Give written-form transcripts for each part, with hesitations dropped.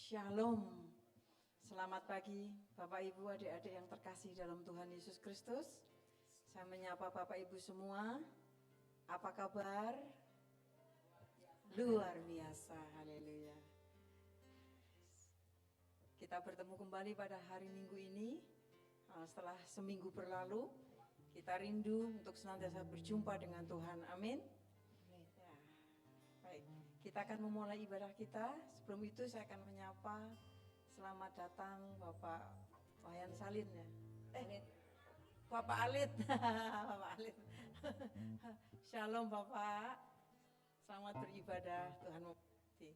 Shalom. Selamat pagi Bapak Ibu, adik-adik yang terkasih dalam Tuhan Yesus Kristus. Saya menyapa Bapak Ibu semua. Apa kabar? Luar biasa, haleluya. Kita bertemu kembali pada hari Minggu ini. Setelah seminggu berlalu, kita rindu untuk senantiasa berjumpa dengan Tuhan. Amin. Ya, baik, kita akan memulai ibadah kita. Sebelum itu saya akan menyapa, selamat datang Bapak Wayan Salin ya. Bapak Alit. Bapak Alit. Shalom Bapak. Selamat beribadah, Tuhan memberkati.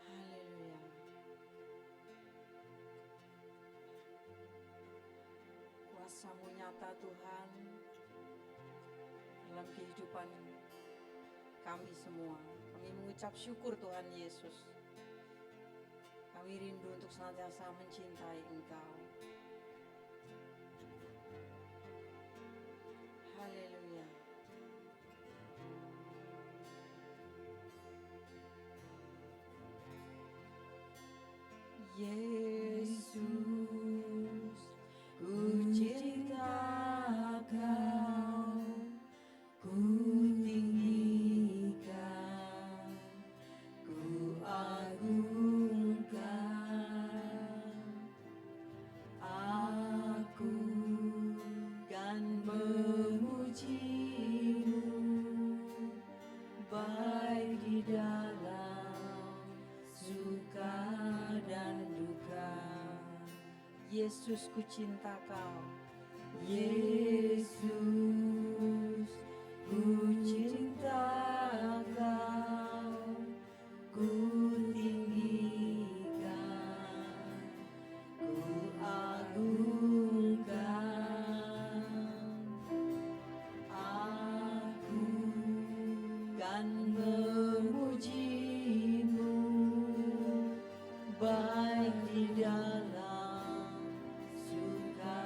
Haleluya. Kuasa-Mu nyata Tuhan dalam kehidupan kami semua. Kami mengucap syukur Tuhan Yesus. Kami rindu untuk senantiasa mencintai Engkau. Haleluya. Yesus, ku cinta Kau, ku tinggikan, ku agungkan. Aku kan memuji-Mu, baik di dalam suka dan duka. Yesus, ku cinta Kau. Yesus, ku cinta Kau, ku tinggikan, ku agungkan. Aku kan memuji-Mu, baik di dalam suka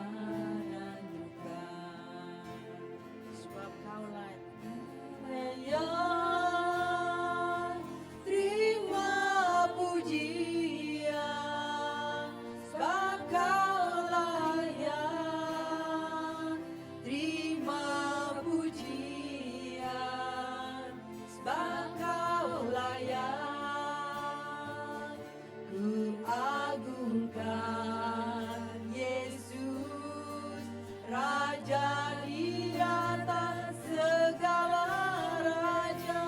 dan duka. Sebab Kaulah yang terima pujian, sebab Kaulah yang terima pujian, sebab Kaulah yang ku agungkan. Yesus, Raja di atas segala raja,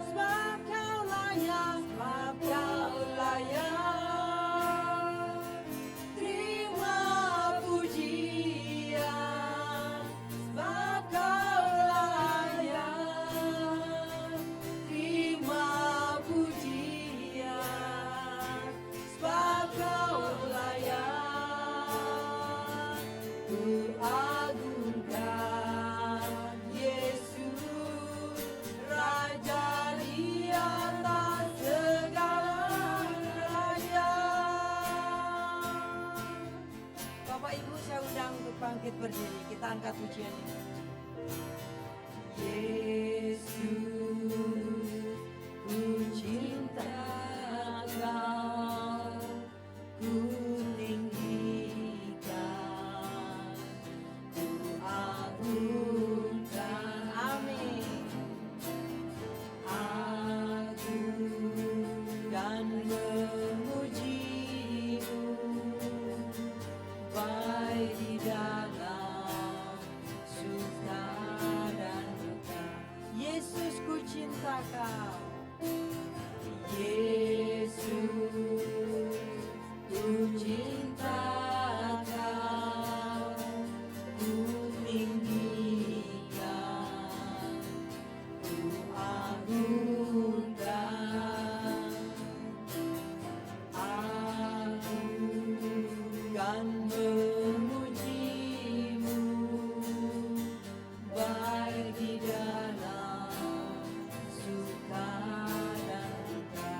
sebab Kaulah yang terima pujian, sebab Kaulah yang terima pujian, sebab Kaulah yang ku agungkan. Yesus, Raja di atas segala raja. Bapak Ibu, saya undang untuk bangkit berdiri. Kita angkat pujian ini. Yesus, ku cinta Kau, ku tinggikan, ku agungkan. Amin. Aku kan memuji-Mu, baik di dalam suka dan duka. Yesus, ku cinta Kau. Yesus, ku cinta Kau, ku tinggikan, ku agungkan. Aku kan memuji-Mu, baik di dalam suka dan duka.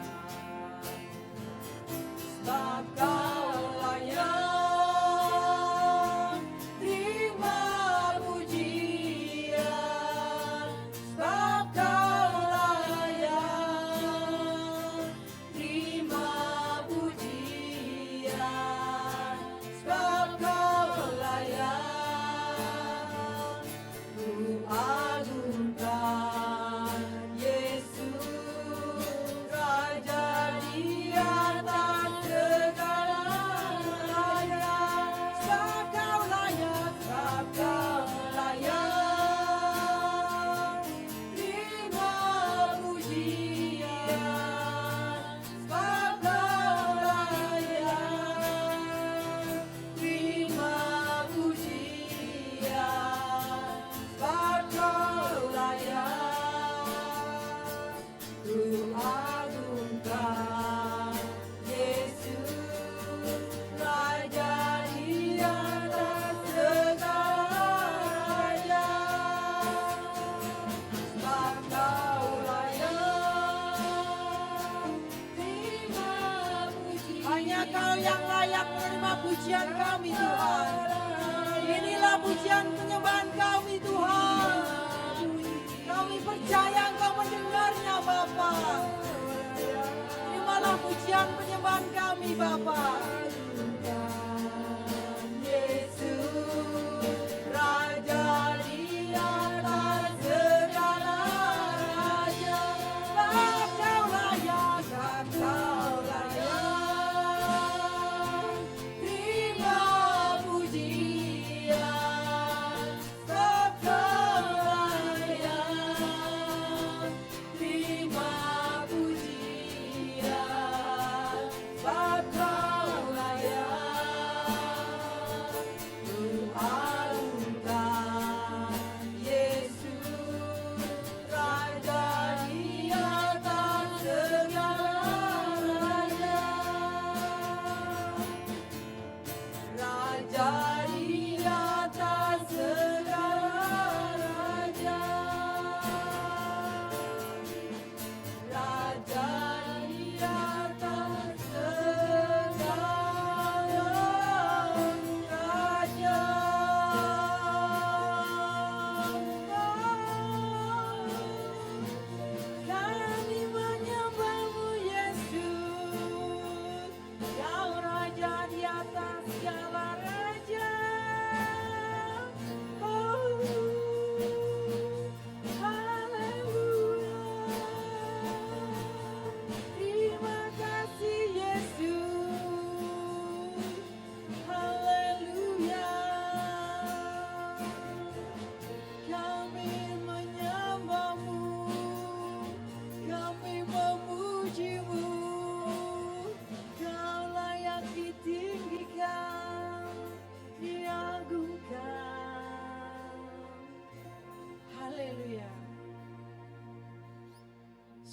terimalah pujian kami Tuhan. Inilah pujian penyembahan kami Tuhan. Kami percaya Engkau mendengarnya Bapa. Terimalah pujian penyembahan kami Bapa.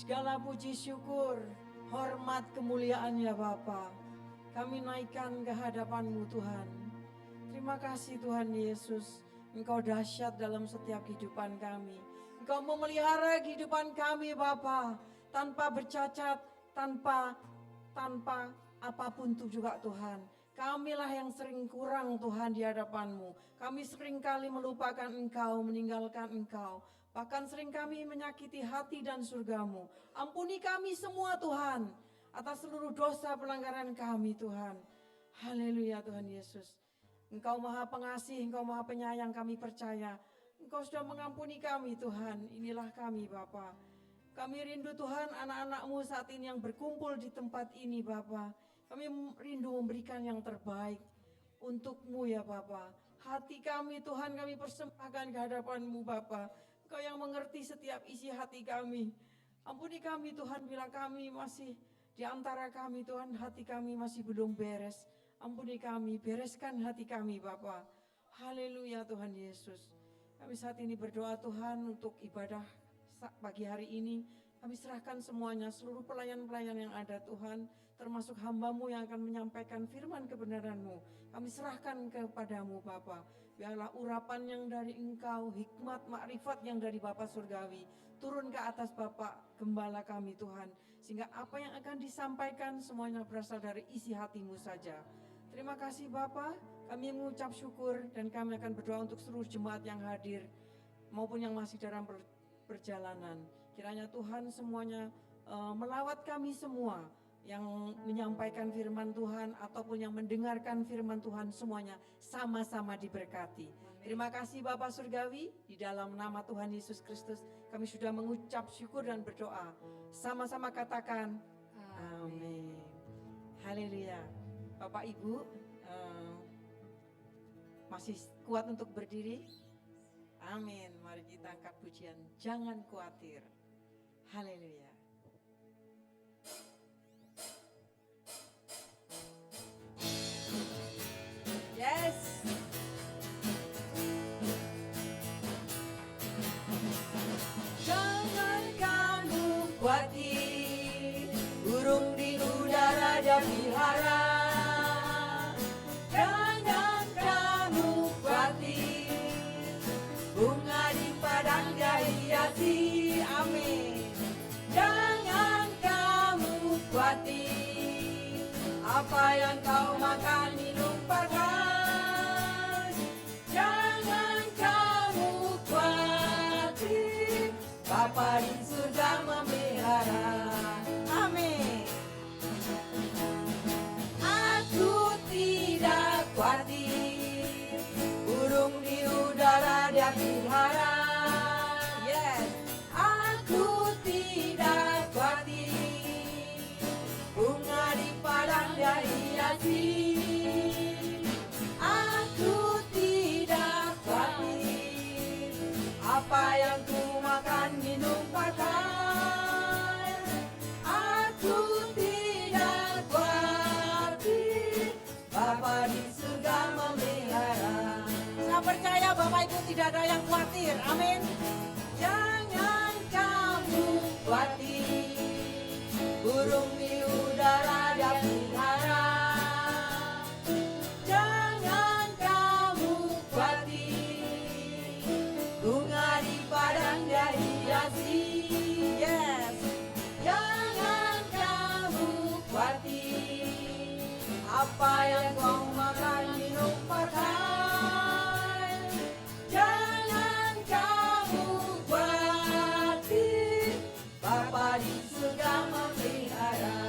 Segala puji syukur, hormat kemuliaan ya Bapa, kami naikkan ke hadapan-Mu Tuhan. Terima kasih Tuhan Yesus, Engkau dahsyat dalam setiap kehidupan kami. Engkau memelihara kehidupan kami Bapa, tanpa bercacat, tanpa apapun itu juga Tuhan. Kamilah yang sering kurang Tuhan di hadapan-Mu. Kami sering kali melupakan Engkau, meninggalkan Engkau. Bahkan sering kami menyakiti hati dan surga-Mu. Ampuni kami semua Tuhan, atas seluruh dosa pelanggaran kami Tuhan. Haleluya Tuhan Yesus. Engkau maha pengasih, Engkau maha penyayang, kami percaya. Engkau sudah mengampuni kami Tuhan, inilah kami Bapa. Kami rindu Tuhan anak-anak-Mu saat ini yang berkumpul di tempat ini Bapa. Kami rindu memberikan yang terbaik untuk-Mu ya Bapa. Hati kami Tuhan kami persembahkan ke hadapan-Mu Bapa. Engkau yang mengerti setiap isi hati kami. Ampuni kami Tuhan bila kami masih di antara kami Tuhan, hati kami masih belum beres. Ampuni kami, bereskan hati kami Bapa. Haleluya Tuhan Yesus. Kami saat ini berdoa Tuhan untuk ibadah pagi hari ini. Kami serahkan semuanya, seluruh pelayan-pelayan yang ada Tuhan, termasuk hamba-Mu yang akan menyampaikan firman kebenaran-Mu. Kami serahkan kepadamu Bapa. Biarlah urapan yang dari Engkau, hikmat, makrifat yang dari Bapa Surgawi, turun ke atas Bapak Gembala kami Tuhan. Sehingga apa yang akan disampaikan semuanya berasal dari isi hati-Mu saja. Terima kasih Bapa, kami mengucap syukur dan kami akan berdoa untuk seluruh jemaat yang hadir, maupun yang masih dalam perjalanan. Kiranya Tuhan semuanya melawat kami semua, yang menyampaikan firman Tuhan ataupun yang mendengarkan firman Tuhan, semuanya sama-sama diberkati. Terima kasih Bapa Surgawi, di dalam nama Tuhan Yesus Kristus kami sudah mengucap syukur dan berdoa. Sama-sama katakan amin. Haleluya. Bapak Ibu masih kuat untuk berdiri? Amin. Mari kita angkat pujian, jangan khawatir. Haleluya. Yes. Jangan kamu khawatir, burung di udara dia pelihara. Jangan kamu khawatir, bunga di padang dia hiasi. Amin. Jangan kamu khawatir, apa yang kau makan minum pakai. Jangan kamu khawatir, Bapa di surga memelihara. Amin. Aku tidak khawatir, burung di udara dia pelihara. Yes, aku tidak khawatir, bunga di padang dia hiasi. Aku tidak khawatir, apa yang ku makan minum pakai. Aku tidak khawatir, Bapa di surga memelihara. Saya percaya Bapak Ibu tidak ada yang khawatir. Amin. Jangan kamu khawatir, burung di udara dia pelihara. Jangan kamu khawatir, bunga di padang dia hiasi. Yes. Jangan kamu khawatir, apa yang kau makan minum pakai. Jangan kamu khawatir, Bapa di surga memelihara.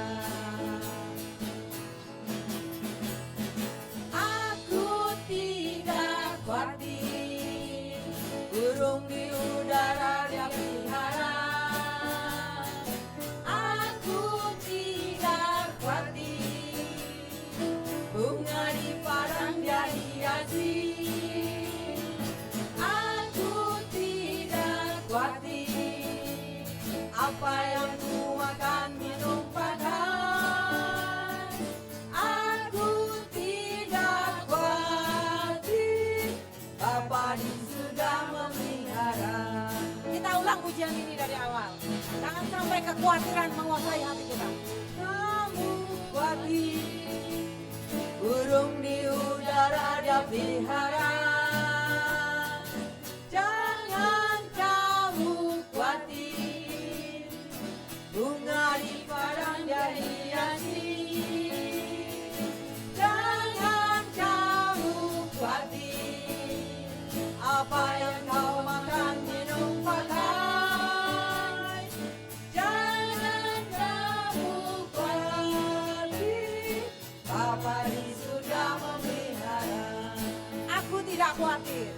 Aku tidak khawatir, burung di udara dia pelihara. Aku tidak khawatir, bunga di padang dia hiasi. Aku tidak khawatir, apa yang ku makan minum pakai. Aku tidak khawatir, Bapa di surga memelihara. Kita ulang pujian ini dari awal. Jangan sampai kekhawatiran menguasai hati kita. Kamu khawatir, burung di udara dia pelihara. Jangan kamu khawatir, bunga di padang dia hiasi. Jangan kamu khawatir, apa yang kau makan minum pakai. Jangan kamu khawatir, Bapa di surga memelihara. Aku tidak khawatir.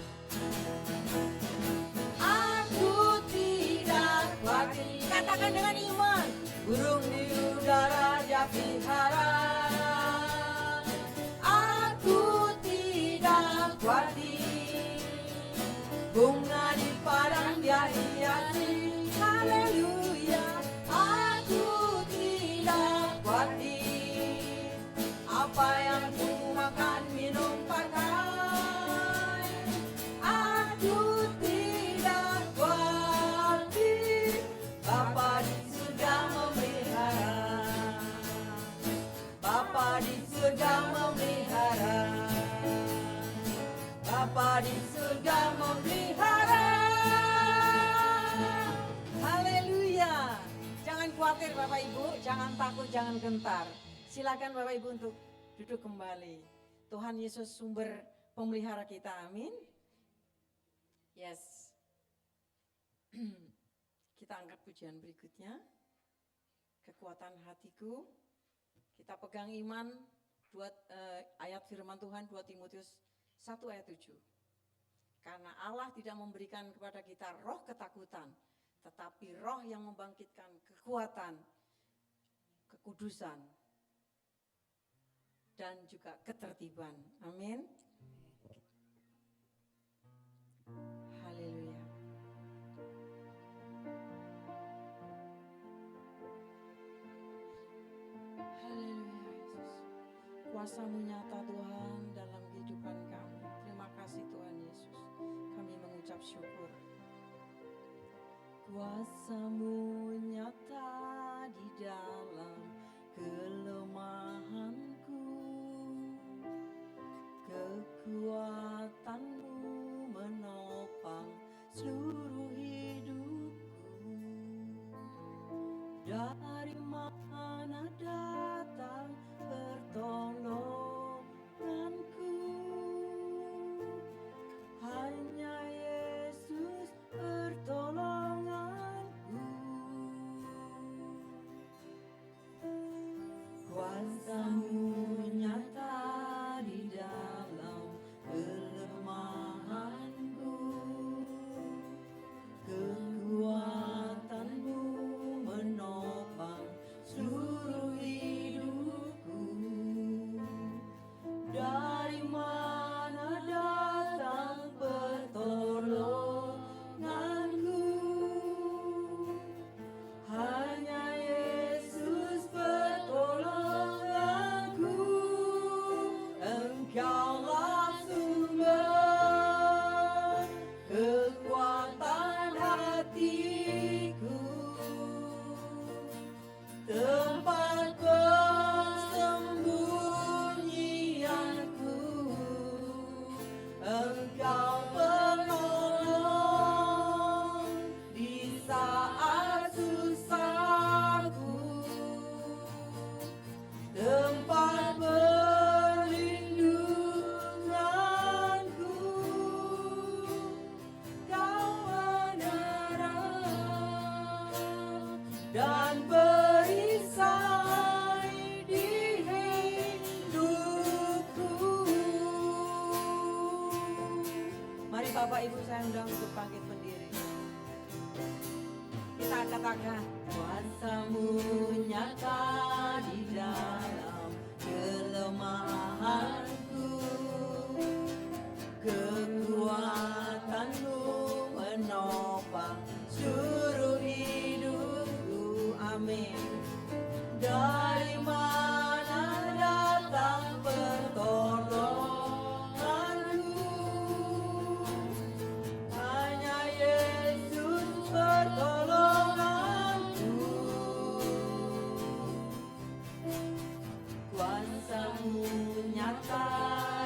Aku tidak khawatir. Katakan dengan iman. Burung di udara dia pelihara. Aku tidak khawatir, bunga di padang dia hiasi. Haleluya. Aku tidak khawatir, apa yang ku makan minum pakai. Aku tidak khawatir, Bapa di surga memelihara. Bapa di surga memelihara. Bapa di surga memelihara. Haleluya. Jangan khawatir Bapak Ibu, jangan takut, jangan gentar. Silakan Bapak Ibu untuk duduk kembali. Tuhan Yesus sumber pemelihara kita, amin. Yes. Kita angkat pujian berikutnya. Kekuatan hatiku. Kita pegang iman ayat firman Tuhan 2 Timotius 1 ayat 7. Karena Allah tidak memberikan kepada kita roh ketakutan, tetapi roh yang membangkitkan kekuatan, kekudusan, dan juga ketertiban. Amin. Haleluya. Haleluya Yesus. Kuasa-Mu nyata Tuhan dalam kehidupan kami. Terima kasih Tuhan Yesus. Kami mengucap syukur. Kuasa-Mu nyata di dalam kelemahanku. Kekuatan-Mu menopang seluruh hidupku. Dari mana datang pertolonganku. Hanya Yesus pertolonganku. Kuasa-Mu nyata di dalam kelemahanku. Kekuatan-Mu menopang seluruh hidupku. Dari mana datang pertolonganku? Hanya Yesus pertolonganku. Engkaulah sumber kekuatan hatiku, tempat persembunyianku. Engkau penolong di saat susahku, tempat perlindunganku. Kau menerang dan perisai di hidupku. Mari Bapak Ibu saya undang untuk bangkit berdiri. Kita katakan, kuasa-Mu nyata di dalam kelemahanku. Kekuatan-Mu menopang seluruh hidupku. Amin. Dari mana datang pertolonganku? Hanya Yesus pertolonganku. Kuasa-Mu nyata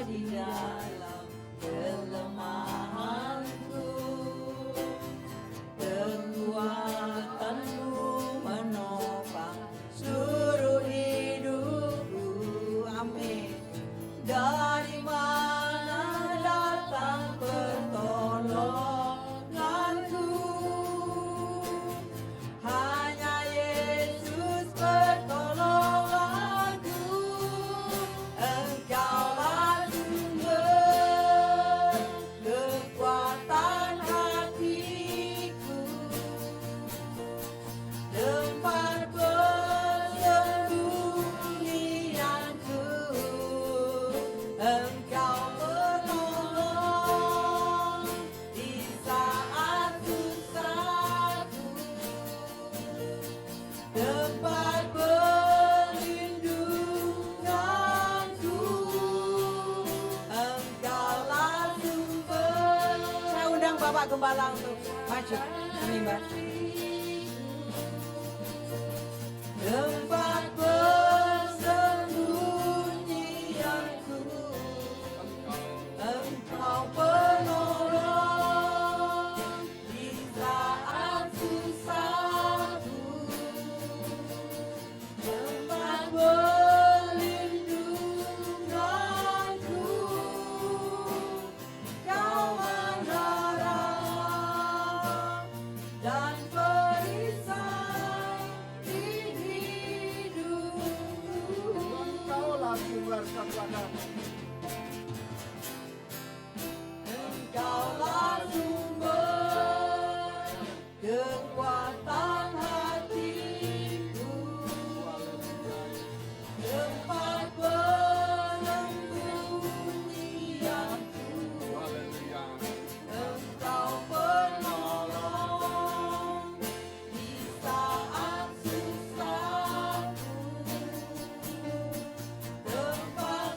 di dalam kelemahanku. Kekuatan-Mu menopang seluruh hidupku. Amin. Dari mana datang pertolonganku? Hanya Yesus pertolonganku. Engkaulah sumber kekuatan hatiku, tempat persembunyianku. Engkau penolong di saat susahku, tempat perlindunganku. Engkaulah sumber. Saya undang Bapak Gembala untuk maju menimba. Tempat persembunyianku. Engkau penolong di saat susahku, tempat perlindunganku. Kau menerang dan perisai di hidupku. Engkaulah sumber kekuatan. Engkaulah sumber kekuatan hatiku, tempat persembunyianku. Engkau penolong di saat susahku, tempat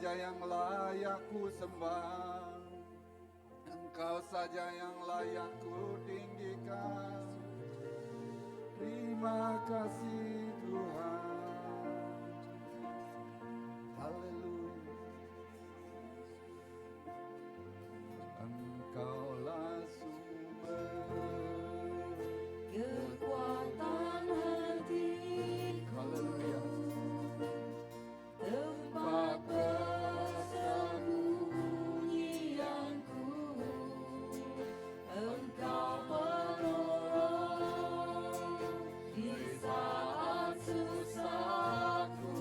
saja yang layak ku sembah, Engkau saja yang layak ku tinggikan. Terima kasih Tuhan. Haleluya. Engkaulah sumber Kekuatan hatiku, Haleluya. tempat persembunyianku, Engkau penolong di saat susahku,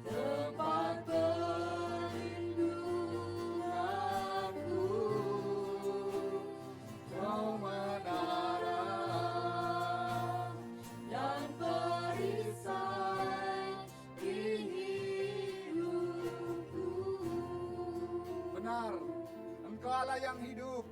tempat perlindunganku, Kau menara dan perisai di hidupku. Benar, Engkau Allah yang hidup,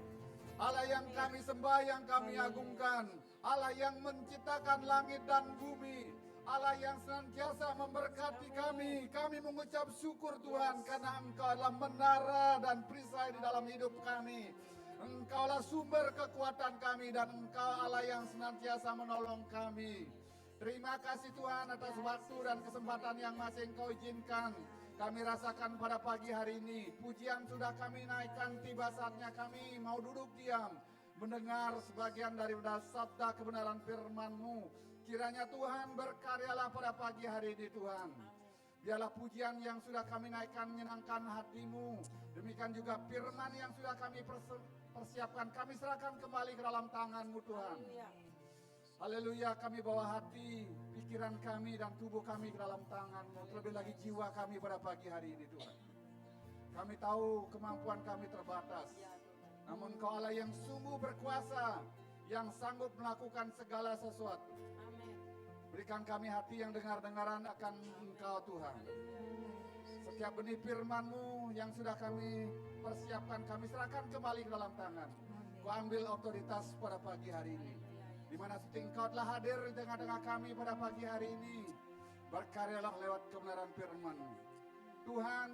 Allah yang kami sembah, yang kami agungkan, Allah yang menciptakan langit dan bumi, Allah yang senantiasa memberkati kami. Kami mengucap syukur Tuhan karena Engkau adalah menara dan perisai di dalam hidup kami. Engkaulah sumber kekuatan kami dan Engkau Allah yang senantiasa menolong kami. Terima kasih Tuhan atas waktu dan kesempatan yang masih Engkau izinkan kami rasakan pada pagi hari ini. Pujian sudah kami naikkan, tiba saatnya kami mau duduk diam mendengar sebagian daripada sabda kebenaran firman-Mu. Kiranya Tuhan berkaryalah pada pagi hari ini Tuhan. Biarlah pujian yang sudah kami naikkan menyenangkan hati-Mu. Demikian juga firman yang sudah kami persiapkan, kami serahkan kembali ke dalam tangan-Mu Tuhan. Haleluya, kami bawa hati, pikiran kami dan tubuh kami ke dalam tangan-Mu. Terlebih lagi jiwa kami pada pagi hari ini Tuhan. Kami tahu kemampuan kami terbatas. Namun Engkau Allah yang sungguh berkuasa, yang sanggup melakukan segala sesuatu. Berikan kami hati yang dengar-dengaran akan Engkau Tuhan. Setiap benih firman-Mu yang sudah kami persiapkan, kami serahkan kembali ke dalam tangan. Kau ambil otoritas pada pagi hari ini. Di mana Engkau telah hadir di tengah-tengah kami pada pagi hari ini. Berkaryalah lewat kebenaran firman-Mu. Tuhan,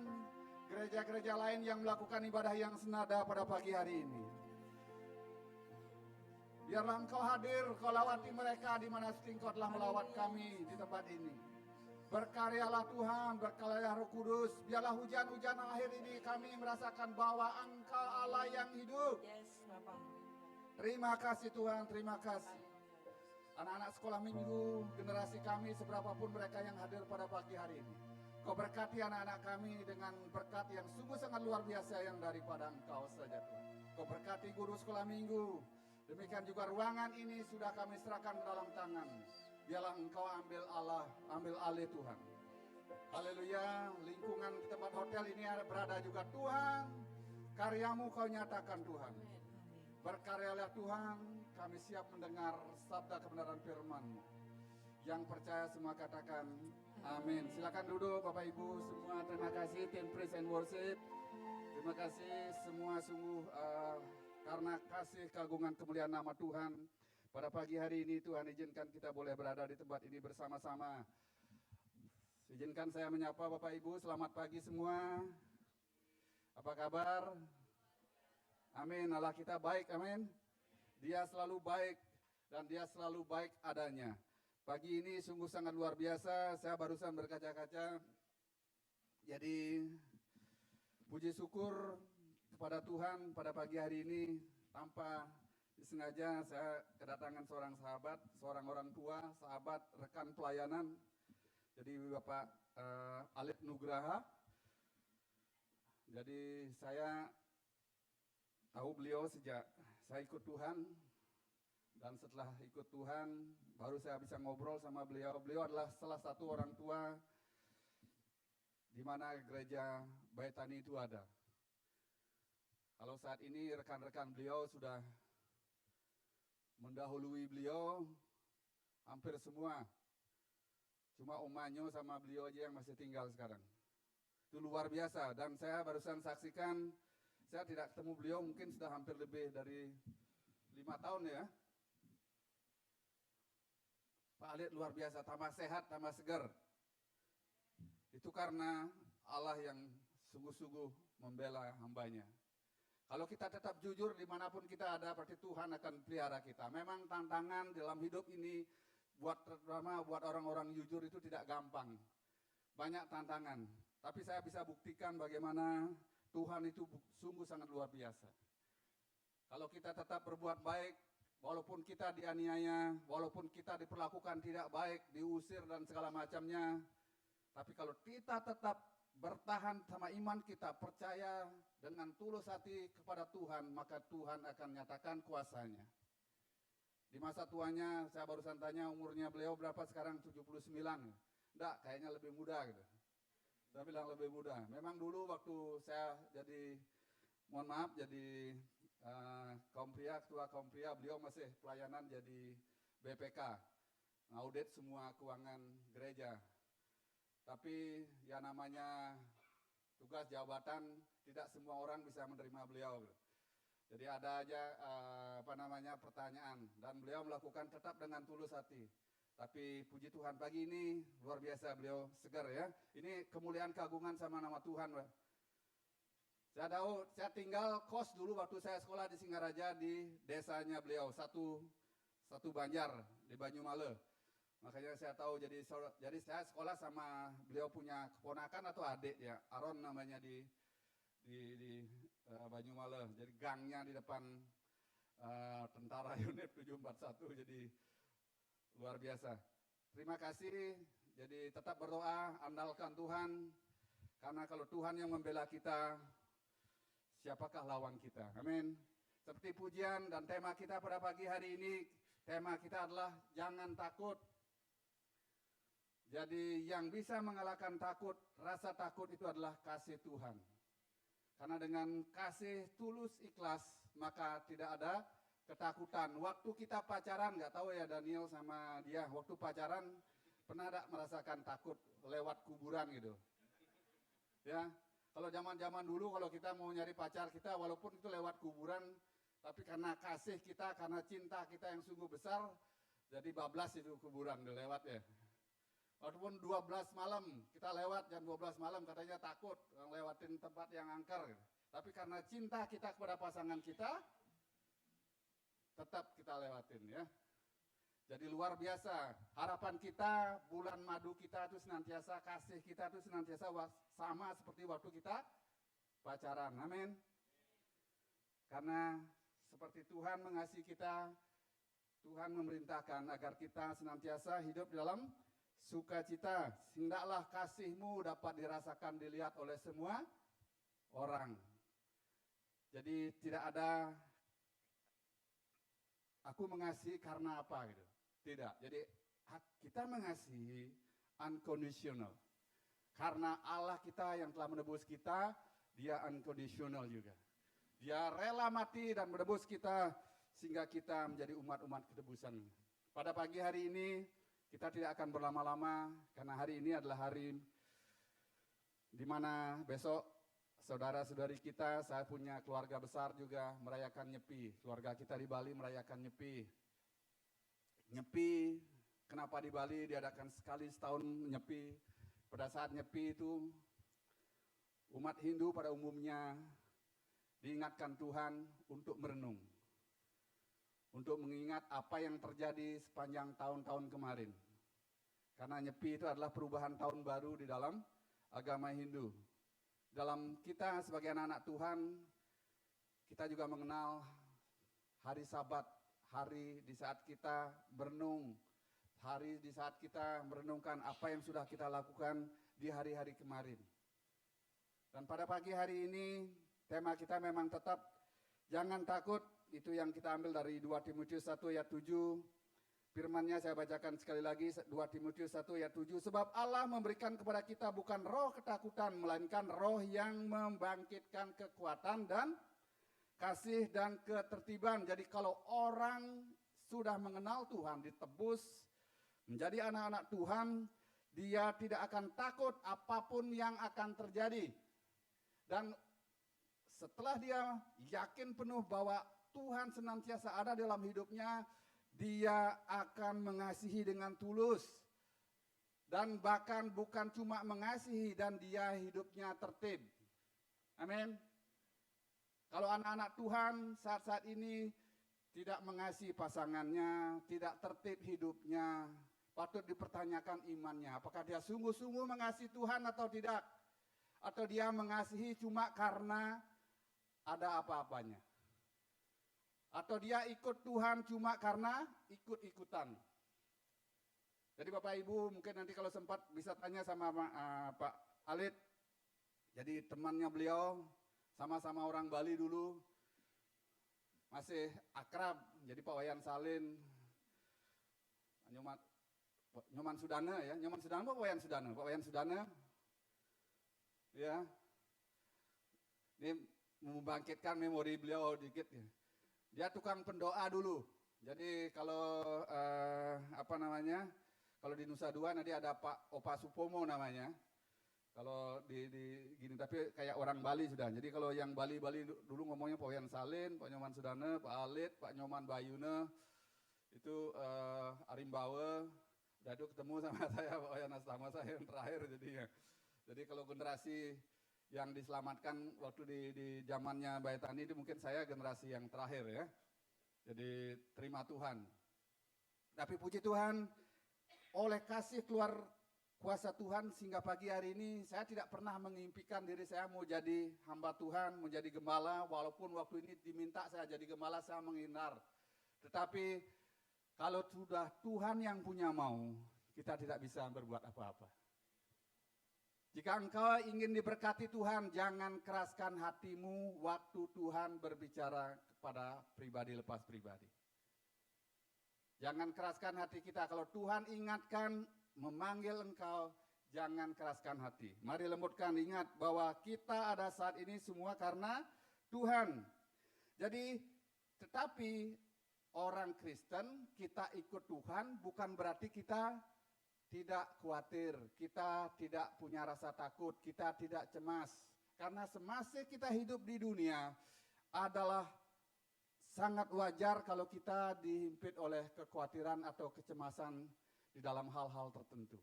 gereja-gereja lain yang melakukan ibadah yang senada pada pagi hari ini, biarlah Engkau hadir, Kau lawati mereka di mana Engkau telah melawat kami di tempat ini. Berkaryalah Tuhan, berkaryalah Roh Kudus. Biarlah hujan-hujan akhir ini kami merasakan bahwa Engkau Allah yang hidup. Terima kasih Tuhan, terima kasih. Anak-anak sekolah minggu, generasi kami seberapapun mereka yang hadir pada pagi hari ini, Kau berkati anak-anak kami dengan berkat yang sungguh sangat luar biasa yang daripada Engkau saja Tuhan. Kau berkati guru sekolah minggu. Demikian juga ruangan ini sudah kami serahkan ke dalam tangan. Biarlah Engkau ambil alih Tuhan. Haleluya, lingkungan di tempat hotel ini berada juga Tuhan. Karya-Mu Kau nyatakan Tuhan. Berkaryalah Tuhan, kami siap mendengar sabda kebenaran firman-Mu. Yang percaya semua katakan amin. Silakan duduk Bapak Ibu semua. Terima kasih tim Praise and Worship. Terima kasih semua sungguh karena kasih keagungan kemuliaan nama Tuhan. Pada pagi hari ini Tuhan izinkan kita boleh berada di tempat ini bersama-sama. Izinkan saya menyapa Bapak Ibu, selamat pagi semua. Apa kabar? Amin, Allah kita baik, amin. Dia selalu baik dan Dia selalu baik adanya. Pagi ini sungguh sangat luar biasa, saya barusan berkaca-kaca. Jadi puji syukur kepada Tuhan pada pagi hari ini, tanpa disengaja saya kedatangan seorang sahabat, seorang orang tua, sahabat, rekan pelayanan. Jadi Bapak Alif Nugraha. Jadi saya tahu beliau sejak saya ikut Tuhan. Dan setelah ikut Tuhan, baru saya bisa ngobrol sama beliau. Beliau adalah salah satu orang tua di mana gereja Baitani itu ada. Kalau saat ini rekan-rekan beliau sudah mendahului beliau hampir semua. Cuma Omanyo sama beliau aja yang masih tinggal sekarang. Itu luar biasa. Dan saya barusan saksikan, saya tidak ketemu beliau mungkin sudah hampir lebih dari 5 tahun ya. Pak Alit luar biasa, tambah sehat, tambah segar. Itu karena Allah yang sungguh-sungguh membela hambanya. Kalau kita tetap jujur dimanapun kita ada, berarti Tuhan akan pelihara kita. Memang tantangan dalam hidup ini, terutama buat orang-orang jujur itu tidak gampang. Banyak tantangan. Tapi saya bisa buktikan bagaimana Tuhan itu sungguh sangat luar biasa. Kalau kita tetap berbuat baik, walaupun kita dianiaya, walaupun kita diperlakukan tidak baik, diusir dan segala macamnya, tapi kalau kita tetap bertahan sama iman kita, percaya dengan tulus hati kepada Tuhan, maka Tuhan akan nyatakan kuasanya. Di masa tuanya, saya barusan tanya umurnya beliau berapa sekarang, 79. Enggak, kayaknya lebih muda gitu. Saya bilang lebih muda. Memang dulu waktu saya jadi, mohon maaf, jadi kaum pria, ketua kaum pria, beliau masih pelayanan jadi BPK, ngaudit semua keuangan gereja. Tapi ya namanya tugas jabatan, tidak semua orang bisa menerima beliau. Jadi ada aja pertanyaan, dan beliau melakukan tetap dengan tulus hati. Tapi puji Tuhan pagi ini luar biasa beliau segar ya. Ini kemuliaan keagungan sama nama Tuhan. Saya tahu, saya tinggal kos dulu waktu saya sekolah di Singaraja di desanya beliau, satu Banjar di Banyumale. Makanya saya tahu, jadi saya sekolah sama beliau punya keponakan atau adik ya, Aron namanya di Banyumale. Jadi gangnya di depan tentara unit 741, jadi luar biasa. Terima kasih, jadi tetap berdoa, andalkan Tuhan, karena kalau Tuhan yang membela kita, siapakah lawan kita? Amin. Seperti pujian dan tema kita pada pagi hari ini, tema kita adalah jangan takut. Jadi yang bisa mengalahkan takut, rasa takut itu adalah kasih Tuhan. Karena dengan kasih tulus ikhlas, maka tidak ada ketakutan. Waktu kita pacaran, nggak tahu ya Daniel sama dia, waktu pacaran pernah ada merasakan takut lewat kuburan gitu? Ya, kalau zaman-zaman dulu kalau kita mau nyari pacar kita, walaupun itu lewat kuburan, tapi karena kasih kita, karena cinta kita yang sungguh besar, jadi bablas itu kuburan lewat ya. Walaupun 12 malam, kita lewat jam 12 malam katanya takut, lewatin tempat yang angker. Tapi karena cinta kita kepada pasangan kita, tetap kita lewatin ya. Jadi luar biasa, harapan kita, bulan madu kita itu senantiasa, kasih kita itu senantiasa sama seperti waktu kita pacaran, amin. Karena seperti Tuhan mengasihi kita, Tuhan memerintahkan agar kita senantiasa hidup dalam sukacita. Hendaklah kasih-Mu dapat dirasakan, dilihat oleh semua orang. Jadi tidak ada aku mengasihi karena apa gitu. Tidak. Jadi kita mengasihi unconditional. Karena Allah kita yang telah menebus kita, Dia unconditional juga. Dia rela mati dan menebus kita sehingga kita menjadi umat-umat ketebusan. Pada pagi hari ini kita tidak akan berlama-lama karena hari ini adalah hari di mana besok saudara-saudari kita, saya punya keluarga besar juga merayakan Nyepi. Keluarga kita di Bali merayakan Nyepi. Nyepi, kenapa di Bali diadakan sekali setahun Nyepi? Pada saat Nyepi itu, umat Hindu pada umumnya diingatkan Tuhan untuk merenung. Untuk mengingat apa yang terjadi sepanjang tahun-tahun kemarin. Karena Nyepi itu adalah perubahan tahun baru di dalam agama Hindu. Dalam kita sebagai anak-anak Tuhan, kita juga mengenal hari Sabat, hari di saat kita berenung, hari di saat kita merenungkan apa yang sudah kita lakukan di hari-hari kemarin. Dan pada pagi hari ini, tema kita memang tetap jangan takut, itu yang kita ambil dari 2 Timotius 1 ayat 7. Firman-Nya saya bacakan sekali lagi, 2 Timotius 1 ayat 7. Sebab Allah memberikan kepada kita bukan roh ketakutan, melainkan roh yang membangkitkan kekuatan dan kasih dan ketertiban. Jadi kalau orang sudah mengenal Tuhan, ditebus, menjadi anak-anak Tuhan, dia tidak akan takut apapun yang akan terjadi. Dan setelah dia yakin penuh bahwa Tuhan senantiasa ada dalam hidupnya, dia akan mengasihi dengan tulus dan bahkan bukan cuma mengasihi dan dia hidupnya tertib. Amin. Kalau anak-anak Tuhan saat-saat ini tidak mengasihi pasangannya, tidak tertib hidupnya, patut dipertanyakan imannya. Apakah dia sungguh-sungguh mengasihi Tuhan atau tidak? Atau dia mengasihi cuma karena ada apa-apanya? Atau dia ikut Tuhan cuma karena ikut-ikutan? Jadi Bapak Ibu mungkin nanti kalau sempat bisa tanya sama Pak Alit. Jadi temannya beliau, sama-sama orang Bali dulu, masih akrab. Jadi Pak Wayan Salin, Nyoman Sudana ya, Nyoman Sudana Pak Wayan Sudana, Pak Wayan Sudana, ya. Ini membangkitkan memori beliau dikit ya. Dia tukang pendoa dulu. Jadi kalau kalau di Nusa Dua nanti ada Pak Opa Supomo namanya. Kalau di gini, tapi kayak orang Bali sudah. Jadi kalau yang Bali dulu ngomongnya Pak Wayan Salin, Pak Nyoman Sudana, Pak Alit, Pak Nyoman Bayuna, itu Arimbawe. Udah itu ketemu sama saya, Pak Wayan sama saya yang terakhir jadinya. Jadi kalau generasi yang diselamatkan waktu di zamannya Bayatani itu mungkin saya generasi yang terakhir ya. Jadi terima Tuhan. Tapi puji Tuhan, oleh kasih keluar kuasa Tuhan sehingga pagi hari ini saya tidak pernah mengimpikan diri saya mau jadi hamba Tuhan, mau jadi gembala, walaupun waktu ini diminta saya jadi gembala saya menghindar. Tetapi kalau sudah Tuhan yang punya mau, kita tidak bisa berbuat apa-apa. Jika engkau ingin diberkati Tuhan, jangan keraskan hatimu waktu Tuhan berbicara kepada pribadi lepas pribadi. Jangan keraskan hati kita. Kalau Tuhan ingatkan, memanggil engkau, jangan keraskan hati. Mari lembutkan, ingat bahwa kita ada saat ini semua karena Tuhan. Jadi, tetapi orang Kristen, kita ikut Tuhan bukan berarti kita tidak khawatir, kita tidak punya rasa takut, kita tidak cemas. Karena semasa kita hidup di dunia adalah sangat wajar kalau kita dihimpit oleh kekhawatiran atau kecemasan di dalam hal-hal tertentu.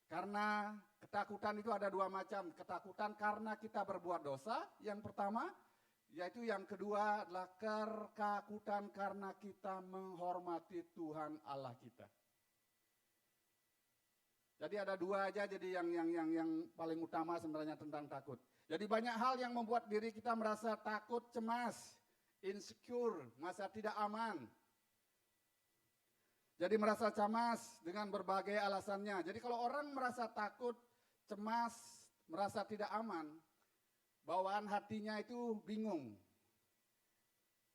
Karena ketakutan itu ada dua macam. Ketakutan karena kita berbuat dosa, yang pertama. Yaitu yang kedua adalah ketakutan karena kita menghormati Tuhan Allah kita. Jadi ada dua aja jadi yang paling utama sebenarnya tentang takut. Jadi banyak hal yang membuat diri kita merasa takut, cemas, insecure, merasa tidak aman. Jadi merasa cemas dengan berbagai alasannya. Jadi kalau orang merasa takut, cemas, merasa tidak aman, bawaan hatinya itu bingung.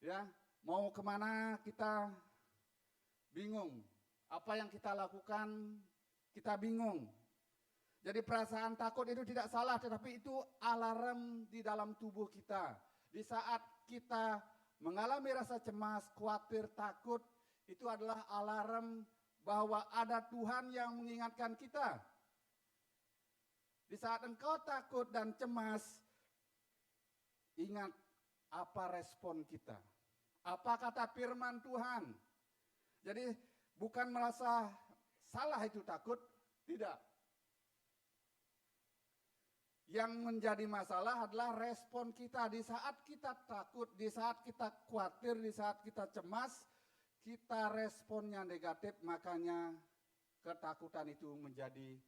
Ya, mau kemana kita bingung. Apa yang kita lakukan, kita bingung. Jadi perasaan takut itu tidak salah, tetapi itu alarm di dalam tubuh kita. Di saat kita mengalami rasa cemas, khawatir, takut, itu adalah alarm bahwa ada Tuhan yang mengingatkan kita. Di saat engkau takut dan cemas, ingat apa respon kita. Apa kata firman Tuhan. Jadi bukan merasa salah itu takut, tidak. Yang menjadi masalah adalah respon kita. Di saat kita takut, di saat kita khawatir, di saat kita cemas, kita responnya negatif, makanya ketakutan itu menjadi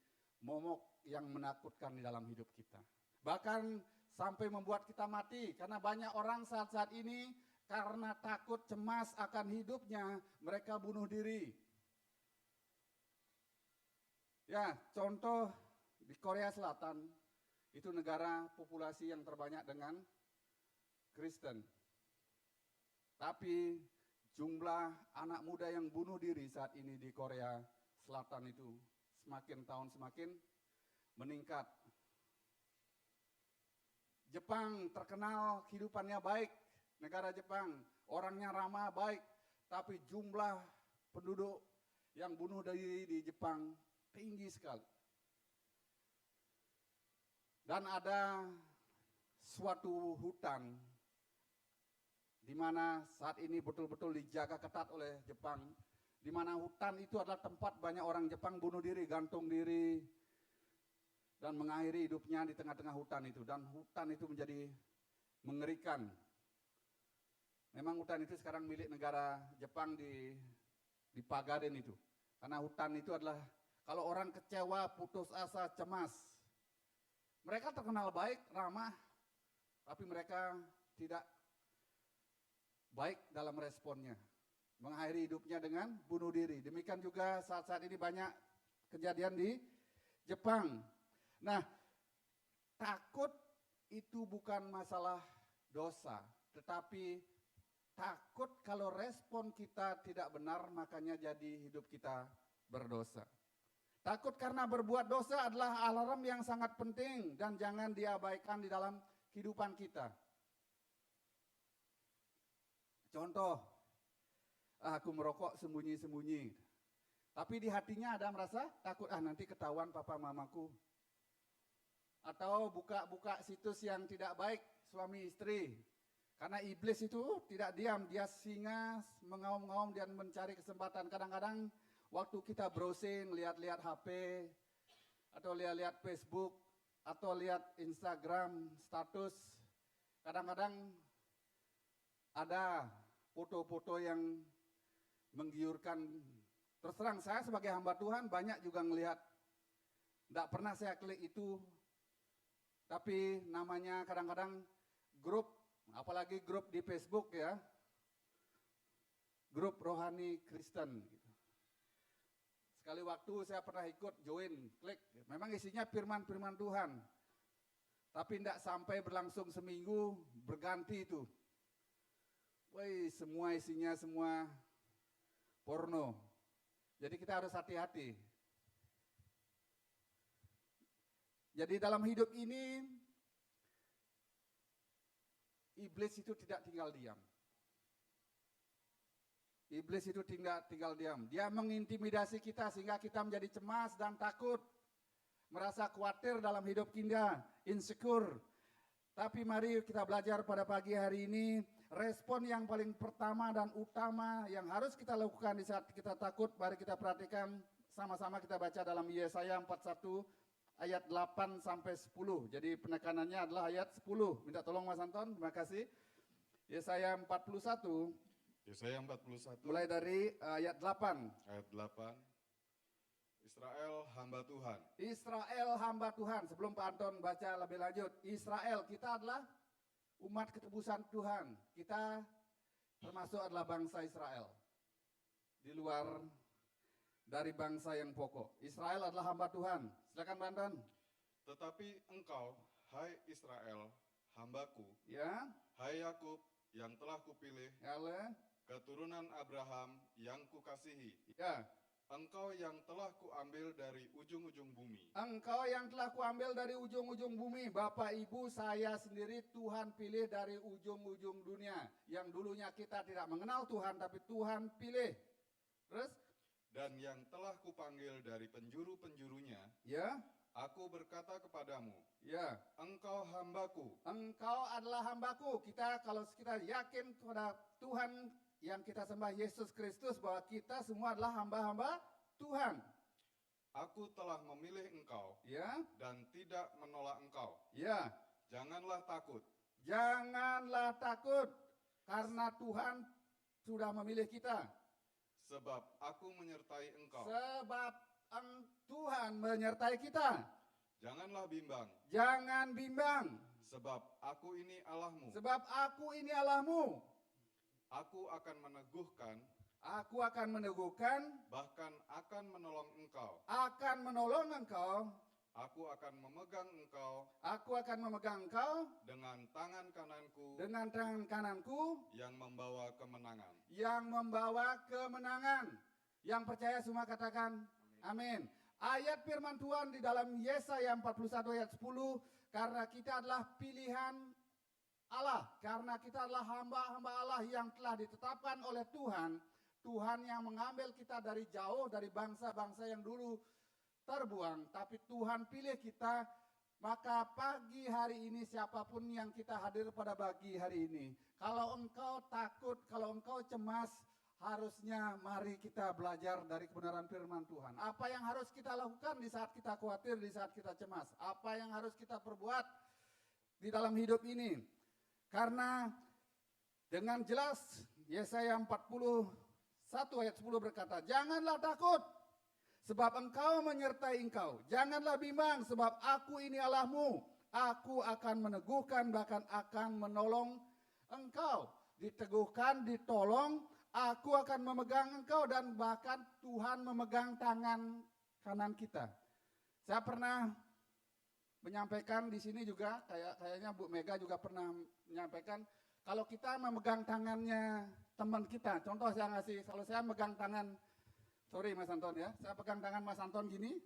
momok yang menakutkan di dalam hidup kita. Bahkan sampai membuat kita mati, karena banyak orang saat-saat ini karena takut cemas akan hidupnya, mereka bunuh diri. Ya, contoh di Korea Selatan, itu negara populasi yang terbanyak dengan Kristen. Tapi jumlah anak muda yang bunuh diri saat ini di Korea Selatan itu semakin tahun semakin meningkat. Jepang terkenal kehidupannya baik, negara Jepang, orangnya ramah baik, tapi jumlah penduduk yang bunuh diri di Jepang tinggi sekali. Dan ada suatu hutan di mana saat ini betul-betul dijaga ketat oleh Jepang. di mana hutan itu adalah tempat banyak orang Jepang bunuh diri, gantung diri, dan mengakhiri hidupnya di tengah-tengah hutan itu. Dan hutan itu menjadi mengerikan. Memang hutan itu sekarang milik negara Jepang di Pagaden itu. Karena hutan itu adalah, kalau orang kecewa, putus asa, cemas, mereka terkenal baik, ramah, tapi mereka tidak baik dalam responnya. Mengakhiri hidupnya dengan bunuh diri. Demikian juga saat-saat ini banyak kejadian di Jepang. Nah, takut itu bukan masalah dosa, tetapi takut kalau respon kita tidak benar, makanya jadi hidup kita berdosa. Takut karena berbuat dosa adalah alarm yang sangat penting dan jangan diabaikan di dalam kehidupan kita. Contoh, aku merokok sembunyi-sembunyi. Tapi di hatinya ada merasa takut, nanti ketahuan papa mamaku. Atau buka-buka situs yang tidak baik suami istri. Karena iblis itu tidak diam, dia singa mengaum-ngaum dan mencari kesempatan. Kadang-kadang waktu kita browsing, lihat-lihat HP, atau lihat-lihat Facebook, atau lihat Instagram, status, kadang-kadang ada foto-foto yang menggiurkan. Terus terang saya sebagai hamba Tuhan banyak juga ngelihat. Tidak pernah saya klik itu, tapi namanya kadang-kadang grup, apalagi grup di Facebook ya, grup rohani Kristen. Sekali waktu saya pernah ikut join, klik, memang isinya firman-firman Tuhan. Tapi tidak sampai berlangsung seminggu, berganti itu. Woi, semua isinya semua porno. Jadi kita harus hati-hati. Jadi dalam hidup ini, iblis itu tidak tinggal diam. Iblis itu tinggal diam. Dia mengintimidasi kita sehingga kita menjadi cemas dan takut. Merasa khawatir dalam hidup kita, insecure. Tapi mari kita belajar pada pagi hari ini, respon yang paling pertama dan utama yang harus kita lakukan di saat kita takut, mari kita perhatikan sama-sama, kita baca dalam Yesaya 41 ayat 8 sampai 10. Jadi penekanannya adalah ayat 10. Minta tolong Mas Anton, terima kasih. Yesaya 41. Yesaya 41 Mulai dari ayat 8. ayat 8. Israel hamba Tuhan. Israel hamba Tuhan. Sebelum Pak Anton baca lebih lanjut, Israel, kita adalah umat ketebusan Tuhan. Kita termasuk adalah bangsa Israel. Di luar dari bangsa yang pokok. Israel adalah hamba Tuhan. Silakan Pak Anton. Tetapi engkau, hai Israel, hambaku, Ya, hai Yakub yang telah kupilih, ya, keturunan Abraham yang kukasihi. ya. Engkau yang telah kuambil dari ujung-ujung bumi. Engkau yang telah kuambil dari ujung-ujung bumi. Bapak Ibu, saya sendiri Tuhan pilih dari ujung-ujung dunia. Yang dulunya kita tidak mengenal Tuhan, tapi Tuhan pilih. Terus? Dan yang telah kupanggil dari penjuru-penjurunya, Ya, aku berkata kepadamu, ya. engkau hambaku. Engkau adalah hambaku. Kalau kita yakin kepada Tuhan yang kita sembah Yesus Kristus, bahwa kita semua adalah hamba-hamba Tuhan. Aku telah memilih engkau Ya, dan tidak menolak engkau. ya. Janganlah takut. Janganlah takut, karena Tuhan sudah memilih kita. Sebab aku menyertai engkau. Sebab Tuhan menyertai kita. Janganlah bimbang, Jangan bimbang, sebab aku ini Allahmu. sebab aku ini Allahmu. Aku akan meneguhkan, Aku akan meneguhkan, bahkan akan menolong engkau. akan menolong engkau. Aku akan memegang engkau Aku akan memegang engkau dengan tangan kananku dengan tangan kananku yang membawa kemenangan. yang membawa kemenangan. Yang percaya semua katakan amin. Ayat firman Tuhan di dalam Yesaya 41 ayat 10, karena kita adalah pilihan Allah, karena kita adalah hamba-hamba Allah yang telah ditetapkan oleh Tuhan. Tuhan yang mengambil kita dari jauh, dari bangsa-bangsa yang dulu terbuang, tapi Tuhan pilih kita. Maka pagi hari ini siapapun yang kita hadir pada pagi hari ini, kalau engkau takut, kalau engkau cemas, harusnya mari kita belajar dari kebenaran firman Tuhan. Apa yang harus kita lakukan di saat kita khawatir, di saat kita cemas? Apa yang harus kita perbuat di dalam hidup ini? Karena dengan jelas Yesaya 41 ayat 10 berkata, "Janganlah takut, sebab engkau menyertai engkau. Janganlah bimbang, sebab aku ini Allahmu. Aku akan meneguhkan, bahkan akan menolong engkau." Diteguhkan, ditolong, aku akan memegang engkau, dan bahkan Tuhan memegang tangan kanan kita. Saya pernah menyampaikan di sini juga, kayaknya Bu Mega juga pernah menyampaikan, kalau kita memegang tangannya teman kita, contoh saya ngasih, kalau saya megang tangan, sorry Mas Anton ya, saya pegang tangan Mas Anton gini,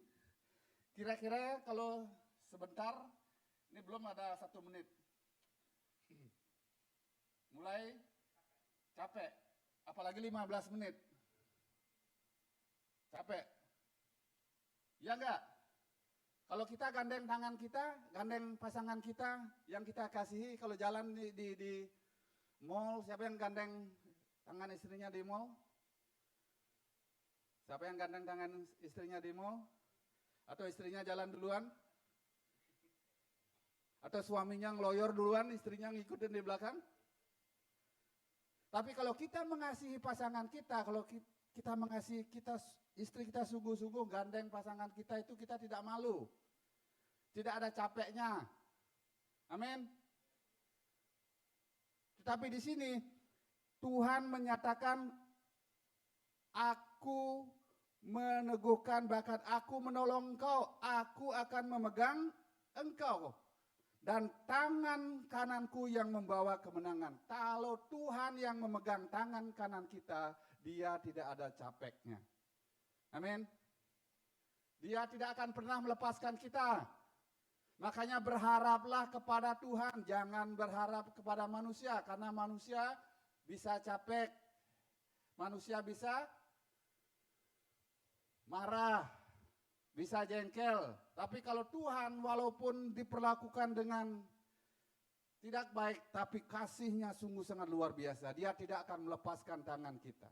kira-kira kalau sebentar, ini belum ada 1 menit, mulai capek, apalagi 15 menit, capek, ya enggak? Kalau kita gandeng tangan kita, gandeng pasangan kita yang kita kasihi, kalau jalan di mall, siapa yang gandeng tangan istrinya di mall? Siapa yang gandeng tangan istrinya di mall? Atau istrinya jalan duluan? Atau suaminya ngeloyor duluan, istrinya ngikutin di belakang? Tapi kalau kita mengasihi pasangan kita, kalau kita mengasihi istri kita sungguh-sungguh gandeng pasangan kita, itu kita tidak malu. Tidak ada capeknya. Amin. Tetapi di sini Tuhan menyatakan, aku meneguhkan, bahkan aku menolong engkau, aku akan memegang engkau. Dan tangan kananku yang membawa kemenangan. Kalau Tuhan yang memegang tangan kanan kita, dia tidak ada capeknya. Amin. Dia tidak akan pernah melepaskan kita. Makanya berharaplah kepada Tuhan, jangan berharap kepada manusia. Karena manusia bisa capek, manusia bisa marah, bisa jengkel. Tapi kalau Tuhan walaupun diperlakukan dengan tidak baik, tapi kasihnya sungguh sangat luar biasa. Dia tidak akan melepaskan tangan kita.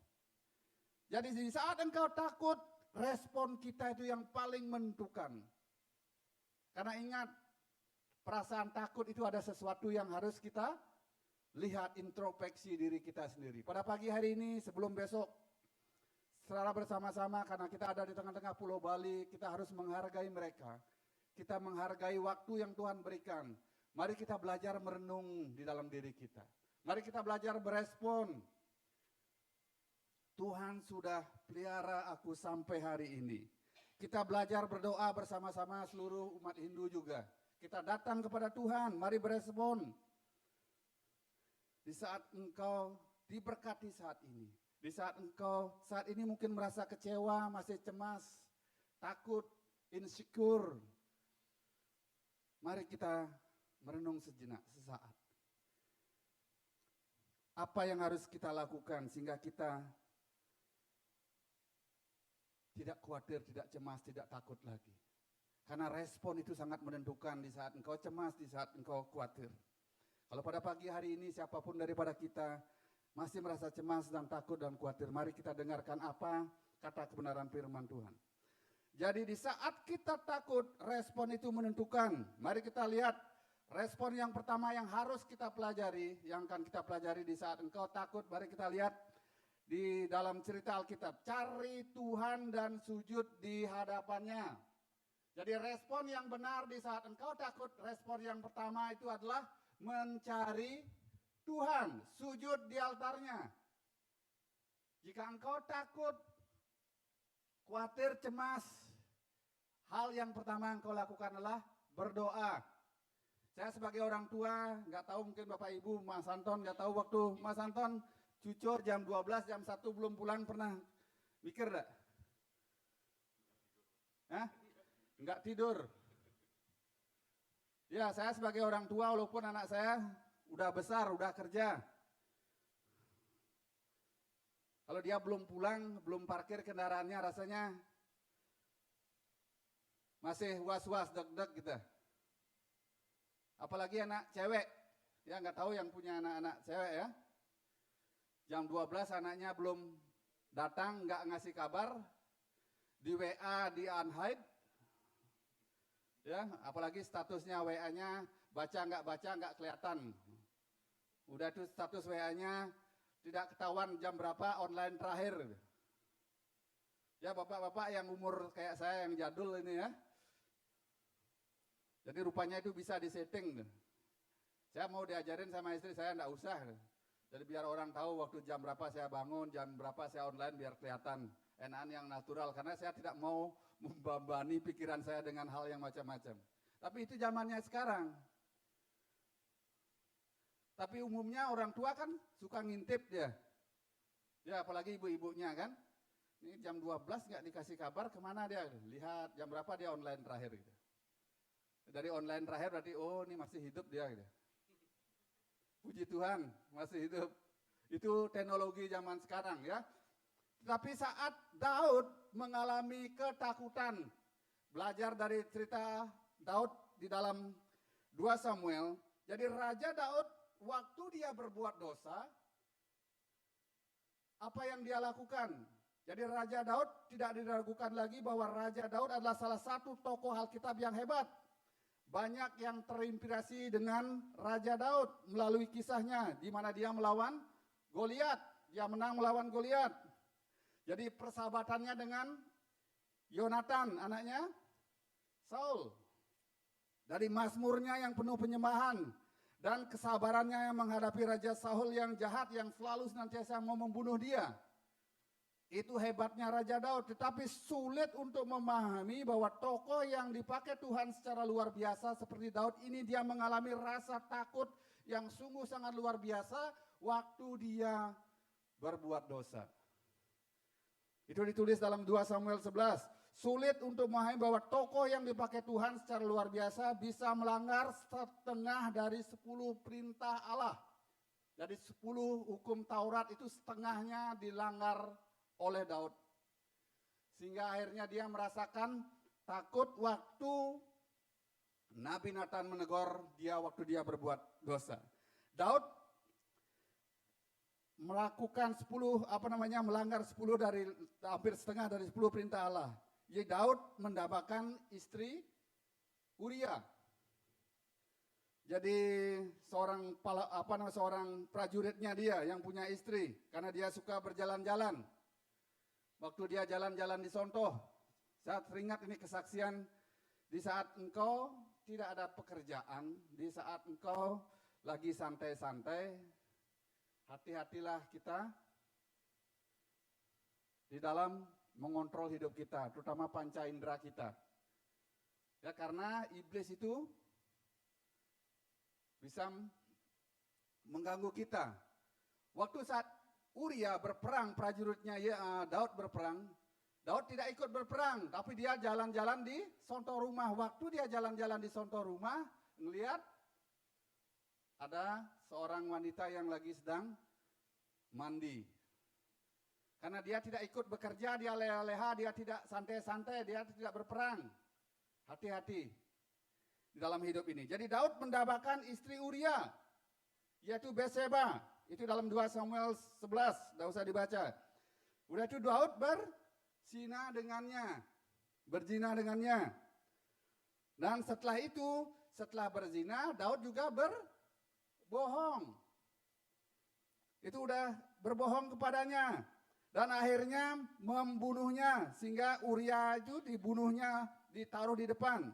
Jadi di saat engkau takut, respon kita itu yang paling menentukan. Karena ingat, perasaan takut itu ada sesuatu yang harus kita lihat, introspeksi diri kita sendiri. Pada pagi hari ini sebelum besok, secara bersama-sama, karena kita ada di tengah-tengah Pulau Bali, kita harus menghargai mereka. Kita menghargai waktu yang Tuhan berikan. Mari kita belajar merenung di dalam diri kita. Mari kita belajar berespon. Tuhan sudah pelihara aku sampai hari ini. Kita belajar berdoa bersama-sama seluruh umat Hindu juga. Kita datang kepada Tuhan, mari berespon. Di saat engkau diberkati saat ini. Di saat engkau saat ini mungkin merasa kecewa, masih cemas, takut, insecure. Mari kita merenung sejenak, sesaat. Apa yang harus kita lakukan sehingga kita tidak khawatir, tidak cemas, tidak takut lagi. Karena respon itu sangat menentukan di saat engkau cemas, di saat engkau khawatir. Kalau pada pagi hari ini siapapun daripada kita masih merasa cemas dan takut dan khawatir, mari kita dengarkan apa kata kebenaran firman Tuhan. Jadi di saat kita takut, respon itu menentukan. Mari kita lihat respon yang pertama yang harus kita pelajari, yang akan kita pelajari di saat engkau takut. Mari kita lihat di dalam cerita Alkitab. Cari Tuhan dan sujud di hadapannya. Jadi respon yang benar di saat engkau takut, respon yang pertama itu adalah mencari Tuhan, sujud di altarnya. Jika engkau takut, khawatir, cemas, hal yang pertama engkau lakukan adalah berdoa. Saya sebagai orang tua, nggak tahu mungkin Bapak Ibu, Mas Anton, nggak tahu waktu Mas Anton cucur jam 12, jam 1 belum pulang, pernah mikir nggak? Hah? Nggak tidur. Ya, saya sebagai orang tua, walaupun anak saya udah besar, udah kerja. Kalau dia belum pulang, belum parkir kendaraannya, rasanya masih was-was, deg-deg gitu. Apalagi anak cewek, ya nggak tahu yang punya anak-anak cewek ya. Jam 12 anaknya belum datang nggak ngasih kabar, di WA di unhide, ya, apalagi statusnya WA-nya baca nggak kelihatan. Udah itu status WA-nya tidak ketahuan jam berapa, online terakhir. Ya bapak-bapak yang umur kayak saya yang jadul ini ya. Jadi rupanya itu bisa disetting. Saya mau diajarin sama istri saya, enggak usah. Jadi biar orang tahu waktu jam berapa saya bangun, jam berapa saya online, biar kelihatan. Enakan yang natural, karena saya tidak mau membebani pikiran saya dengan hal yang macam-macam. Tapi itu zamannya sekarang. Tapi umumnya orang tua kan suka ngintip dia. Ya apalagi ibu-ibunya kan. Ini jam 12 nggak dikasih kabar, kemana dia? Lihat jam berapa dia online terakhir gitu. Dari online terakhir berarti oh ini masih hidup dia gitu. Puji Tuhan masih hidup. Itu teknologi zaman sekarang ya. Tapi saat Daud mengalami ketakutan, belajar dari cerita Daud di dalam 2 Samuel. Jadi Raja Daud waktu dia berbuat dosa, apa yang dia lakukan? Jadi Raja Daud tidak diragukan lagi bahwa Raja Daud adalah salah satu tokoh Alkitab yang hebat. Banyak yang terinspirasi dengan Raja Daud melalui kisahnya di mana dia melawan Goliat. Dia menang melawan Goliat. Jadi persahabatannya dengan Yonatan, anaknya Saul. Dari mazmurnya yang penuh penyembahan dan kesabarannya yang menghadapi Raja Saul yang jahat yang selalu senantiasa mau membunuh dia. Itu hebatnya Raja Daud, tetapi sulit untuk memahami bahwa tokoh yang dipakai Tuhan secara luar biasa seperti Daud ini dia mengalami rasa takut yang sungguh sangat luar biasa waktu dia berbuat dosa. Itu ditulis dalam 2 Samuel 11. Sulit untuk memahami bahwa tokoh yang dipakai Tuhan secara luar biasa bisa melanggar setengah dari 10 perintah Allah. Jadi 10 hukum Taurat itu setengahnya dilanggar oleh Daud. Sehingga akhirnya dia merasakan takut waktu Nabi Nathan menegur dia waktu dia berbuat dosa. Daud melakukan melanggar 10 dari hampir setengah dari 10 perintah Allah. Jadi Daud mendapatkan istri Uria. Jadi seorang prajuritnya dia yang punya istri karena dia suka berjalan-jalan. Waktu dia jalan-jalan di Sontoh, saya teringat ini kesaksian di saat engkau tidak ada pekerjaan, di saat engkau lagi santai-santai, hati-hatilah kita di dalam mengontrol hidup kita, terutama panca indera kita. Ya karena iblis itu bisa mengganggu kita. Waktu saat Uria berperang, prajuritnya Daud berperang, Daud tidak ikut berperang, tapi dia jalan-jalan di sontor rumah. Waktu dia jalan-jalan di sontor rumah, ngelihat ada seorang wanita yang lagi sedang mandi. Karena dia tidak ikut bekerja, dia leha-leha, dia tidak santai-santai, dia tidak berperang. Hati-hati di dalam hidup ini. Jadi Daud mendapatkan istri Uria, yaitu Batseba. Itu dalam 2 Samuel 11, tidak usah dibaca. Udah itu Daud berzina dengannya. Dan setelah itu, setelah berzina, Daud juga berbohong. Itu udah berbohong kepadanya. Dan akhirnya membunuhnya, sehingga Uria itu dibunuhnya, ditaruh di depan.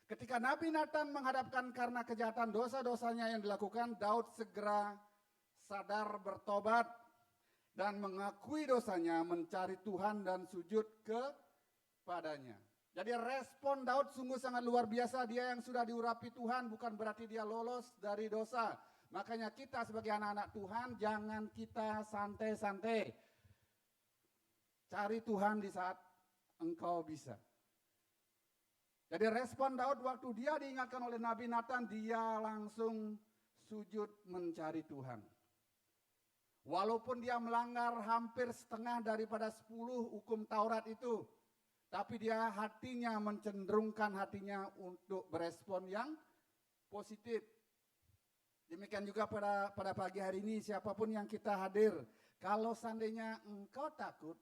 Ketika Nabi Nathan menghadapkan karena kejahatan dosa-dosanya yang dilakukan, Daud segera sadar bertobat dan mengakui dosanya, mencari Tuhan dan sujud kepadanya. Jadi respon Daud sungguh sangat luar biasa. Dia yang sudah diurapi Tuhan bukan berarti dia lolos dari dosa. Makanya kita sebagai anak-anak Tuhan jangan kita santai-santai. Cari Tuhan di saat engkau bisa. Jadi respon Daud waktu dia diingatkan oleh Nabi Nathan, dia langsung sujud mencari Tuhan. Walaupun dia melanggar hampir setengah daripada 10 hukum Taurat itu, tapi dia hatinya mencenderungkan hatinya untuk berespon yang positif. Demikian juga pada pagi hari ini siapapun yang kita hadir Kalau seandainya engkau takut,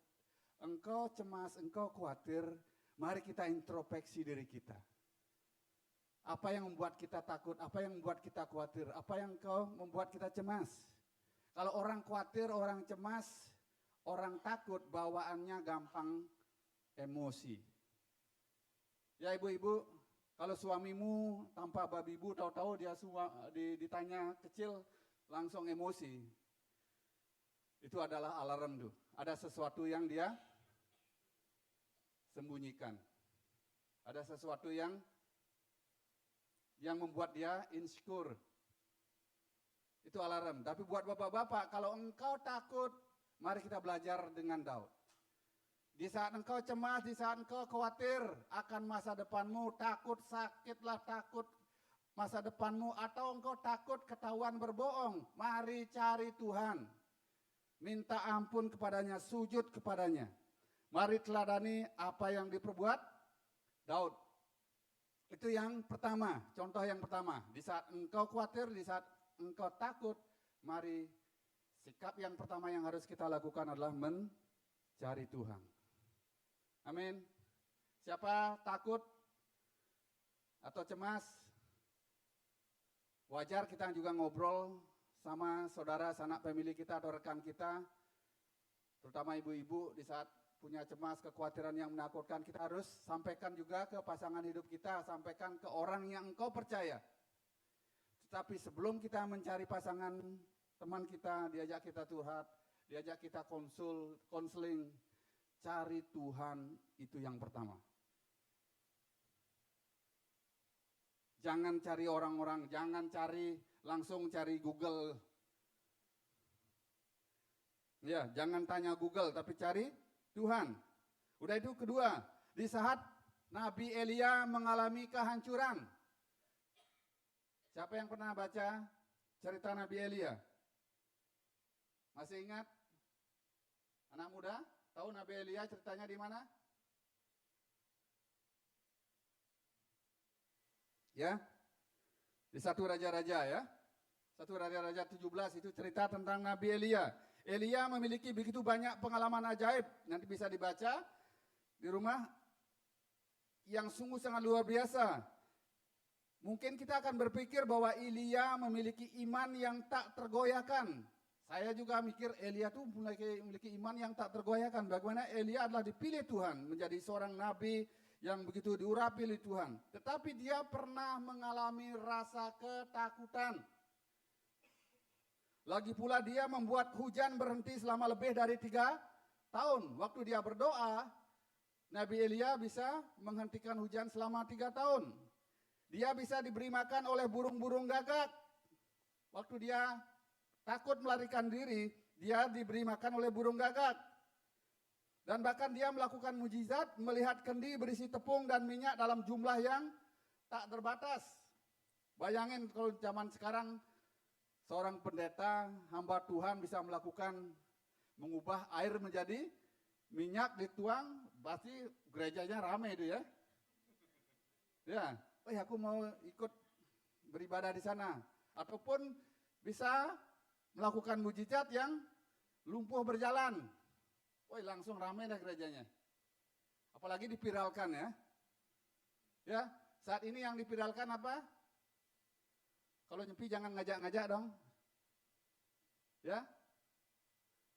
engkau cemas, engkau khawatir, mari kita introspeksi diri kita. Apa yang membuat kita takut, apa yang membuat kita khawatir, apa yang membuat kita cemas. Kalau orang khawatir, orang cemas, orang takut, bawaannya gampang emosi. Ya ibu-ibu, kalau suamimu tanpa babi ibu, tahu-tahu dia ditanya kecil, langsung emosi. Itu adalah alarm tuh. Ada sesuatu yang dia sembunyikan. Ada sesuatu yang membuat dia insecure. Itu alarm. Tapi buat bapak-bapak, kalau engkau takut, mari kita belajar dengan Daud. Di saat engkau cemas, di saat engkau khawatir akan masa depanmu, takut sakitlah, takut masa depanmu, atau engkau takut ketahuan berbohong, mari cari Tuhan. Minta ampun kepadanya, sujud kepadanya. Mari teladani apa yang diperbuat Daud. Itu yang pertama, contoh yang pertama. Di saat engkau khawatir, di saat engkau takut, mari sikap yang pertama yang harus kita lakukan adalah mencari Tuhan. Amin. Siapa takut atau cemas? Wajar kita juga ngobrol sama saudara, sanak family kita atau rekan kita, terutama ibu-ibu di saat punya cemas, kekhawatiran yang menakutkan, kita harus sampaikan juga ke pasangan hidup kita, sampaikan ke orang yang engkau percaya. Tetapi sebelum kita mencari pasangan, teman kita, diajak kita curhat, diajak kita konseling, cari Tuhan itu yang pertama. Jangan cari orang-orang, jangan langsung cari Google. Ya, jangan tanya Google, tapi cari Tuhan. Udah itu kedua, di saat Nabi Elia mengalami kehancuran. Siapa yang pernah baca cerita Nabi Elia? Masih ingat? Anak muda, tahu Nabi Elia ceritanya di mana? Ya, di 1 Raja-Raja ya. 1 Raja-Raja 17 itu cerita tentang Nabi Elia. Elia memiliki begitu banyak pengalaman ajaib, nanti bisa dibaca di rumah, yang sungguh sangat luar biasa. Mungkin kita akan berpikir bahwa Elia memiliki iman yang tak tergoyahkan. Saya juga mikir Elia itu memiliki iman yang tak tergoyahkan. Bagaimana Elia adalah dipilih Tuhan menjadi seorang nabi yang begitu diurapi oleh Tuhan. Tetapi dia pernah mengalami rasa ketakutan. Lagi pula dia membuat hujan berhenti selama lebih dari 3 tahun. Waktu dia berdoa, Nabi Elia bisa menghentikan hujan selama 3 tahun. Dia bisa diberi makan oleh burung-burung gagak. Waktu dia takut melarikan diri, dia diberi makan oleh burung gagak. Dan bahkan dia melakukan mujizat, melihat kendi berisi tepung dan minyak dalam jumlah yang tak terbatas. Bayangin kalau zaman sekarang, seorang pendeta, hamba Tuhan bisa mengubah air menjadi minyak dituang, pasti gerejanya ramai itu ya. Ya, aku mau ikut beribadah di sana. Ataupun bisa melakukan mujizat yang lumpuh berjalan. Langsung ramai dah gerejanya. Apalagi dipiralkan ya. Ya, saat ini yang dipiralkan apa? Kalau nyepi jangan ngajak-ngajak dong. Ya.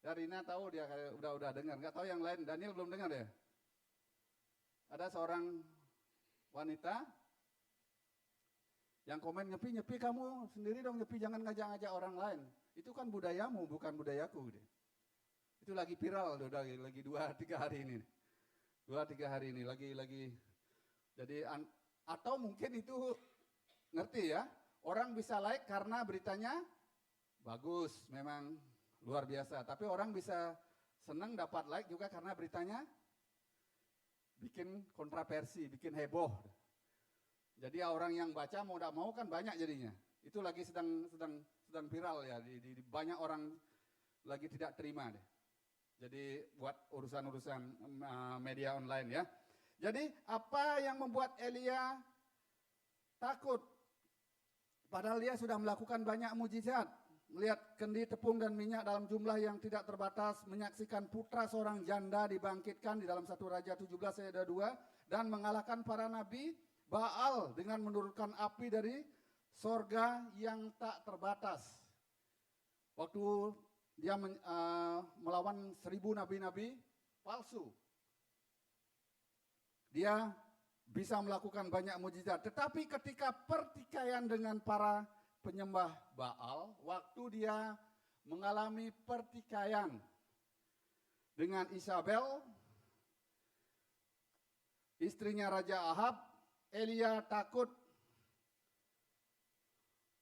Rina tahu, dia udah dengar. Enggak tahu yang lain, Daniel belum dengar ya. Ada seorang wanita yang komen, nyepi kamu sendiri dong, nyepi, jangan ngajak-ngajak orang lain. Itu kan budayamu, bukan budayaku. Itu lagi viral, udah lagi 2-3 hari ini. 2-3 hari ini lagi. Jadi atau mungkin itu ngerti ya, orang bisa like karena beritanya bagus, memang luar biasa. Tapi orang bisa senang dapat like juga karena beritanya bikin kontroversi, bikin heboh. Jadi orang yang baca mau tidak mau kan banyak jadinya. Itu lagi sedang viral ya, di banyak orang lagi tidak terima deh. Jadi buat urusan-urusan media online ya. Jadi apa yang membuat Elia takut? Padahal dia sudah melakukan banyak mujizat. melihat kendi, tepung, dan minyak dalam jumlah yang tidak terbatas, menyaksikan putra seorang janda dibangkitkan di dalam 1 Raja 17 ayat 2, dan mengalahkan para nabi Baal dengan menurunkan api dari sorga yang tak terbatas. Waktu dia melawan 1000 nabi-nabi palsu, dia bisa melakukan banyak mujizat. Tetapi ketika pertikaian dengan para penyembah Baal, waktu dia mengalami pertikaian dengan Isabel, istrinya Raja Ahab, Elia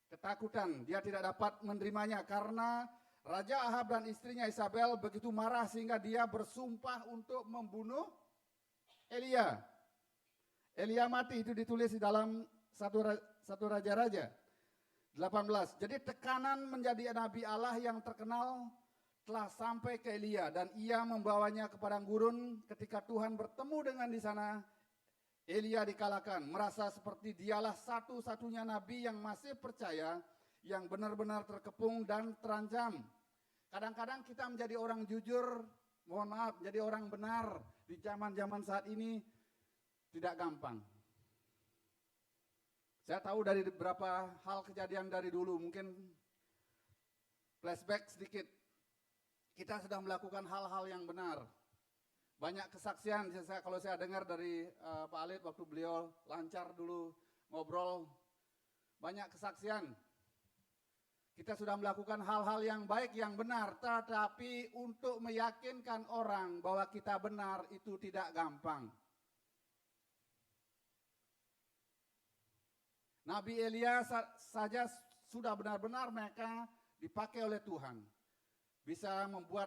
ketakutan. Dia tidak dapat menerimanya karena Raja Ahab dan istrinya Isabel begitu marah sehingga dia bersumpah untuk membunuh Elia. Elia mati, itu ditulis di dalam satu Raja-Raja 18. Jadi tekanan menjadi nabi Allah yang terkenal telah sampai ke Elia dan ia membawanya ke padang gurun. Ketika Tuhan bertemu dengan di sana, Elia dikalahkan, merasa seperti dialah satu-satunya nabi yang masih percaya, yang benar-benar terkepung dan terancam. Kadang-kadang kita menjadi orang jujur, mohon maaf, menjadi orang benar di zaman-zaman saat ini tidak gampang. Saya tahu dari beberapa hal kejadian dari dulu, mungkin flashback sedikit. Kita sedang melakukan hal-hal yang benar. Banyak kesaksian, kalau saya dengar dari Pak Alit waktu beliau lancar dulu ngobrol, banyak kesaksian. Kita sudah melakukan hal-hal yang baik, yang benar, tetapi untuk meyakinkan orang bahwa kita benar itu tidak gampang. Nabi Elia saja sudah benar-benar mereka dipakai oleh Tuhan. Bisa membuat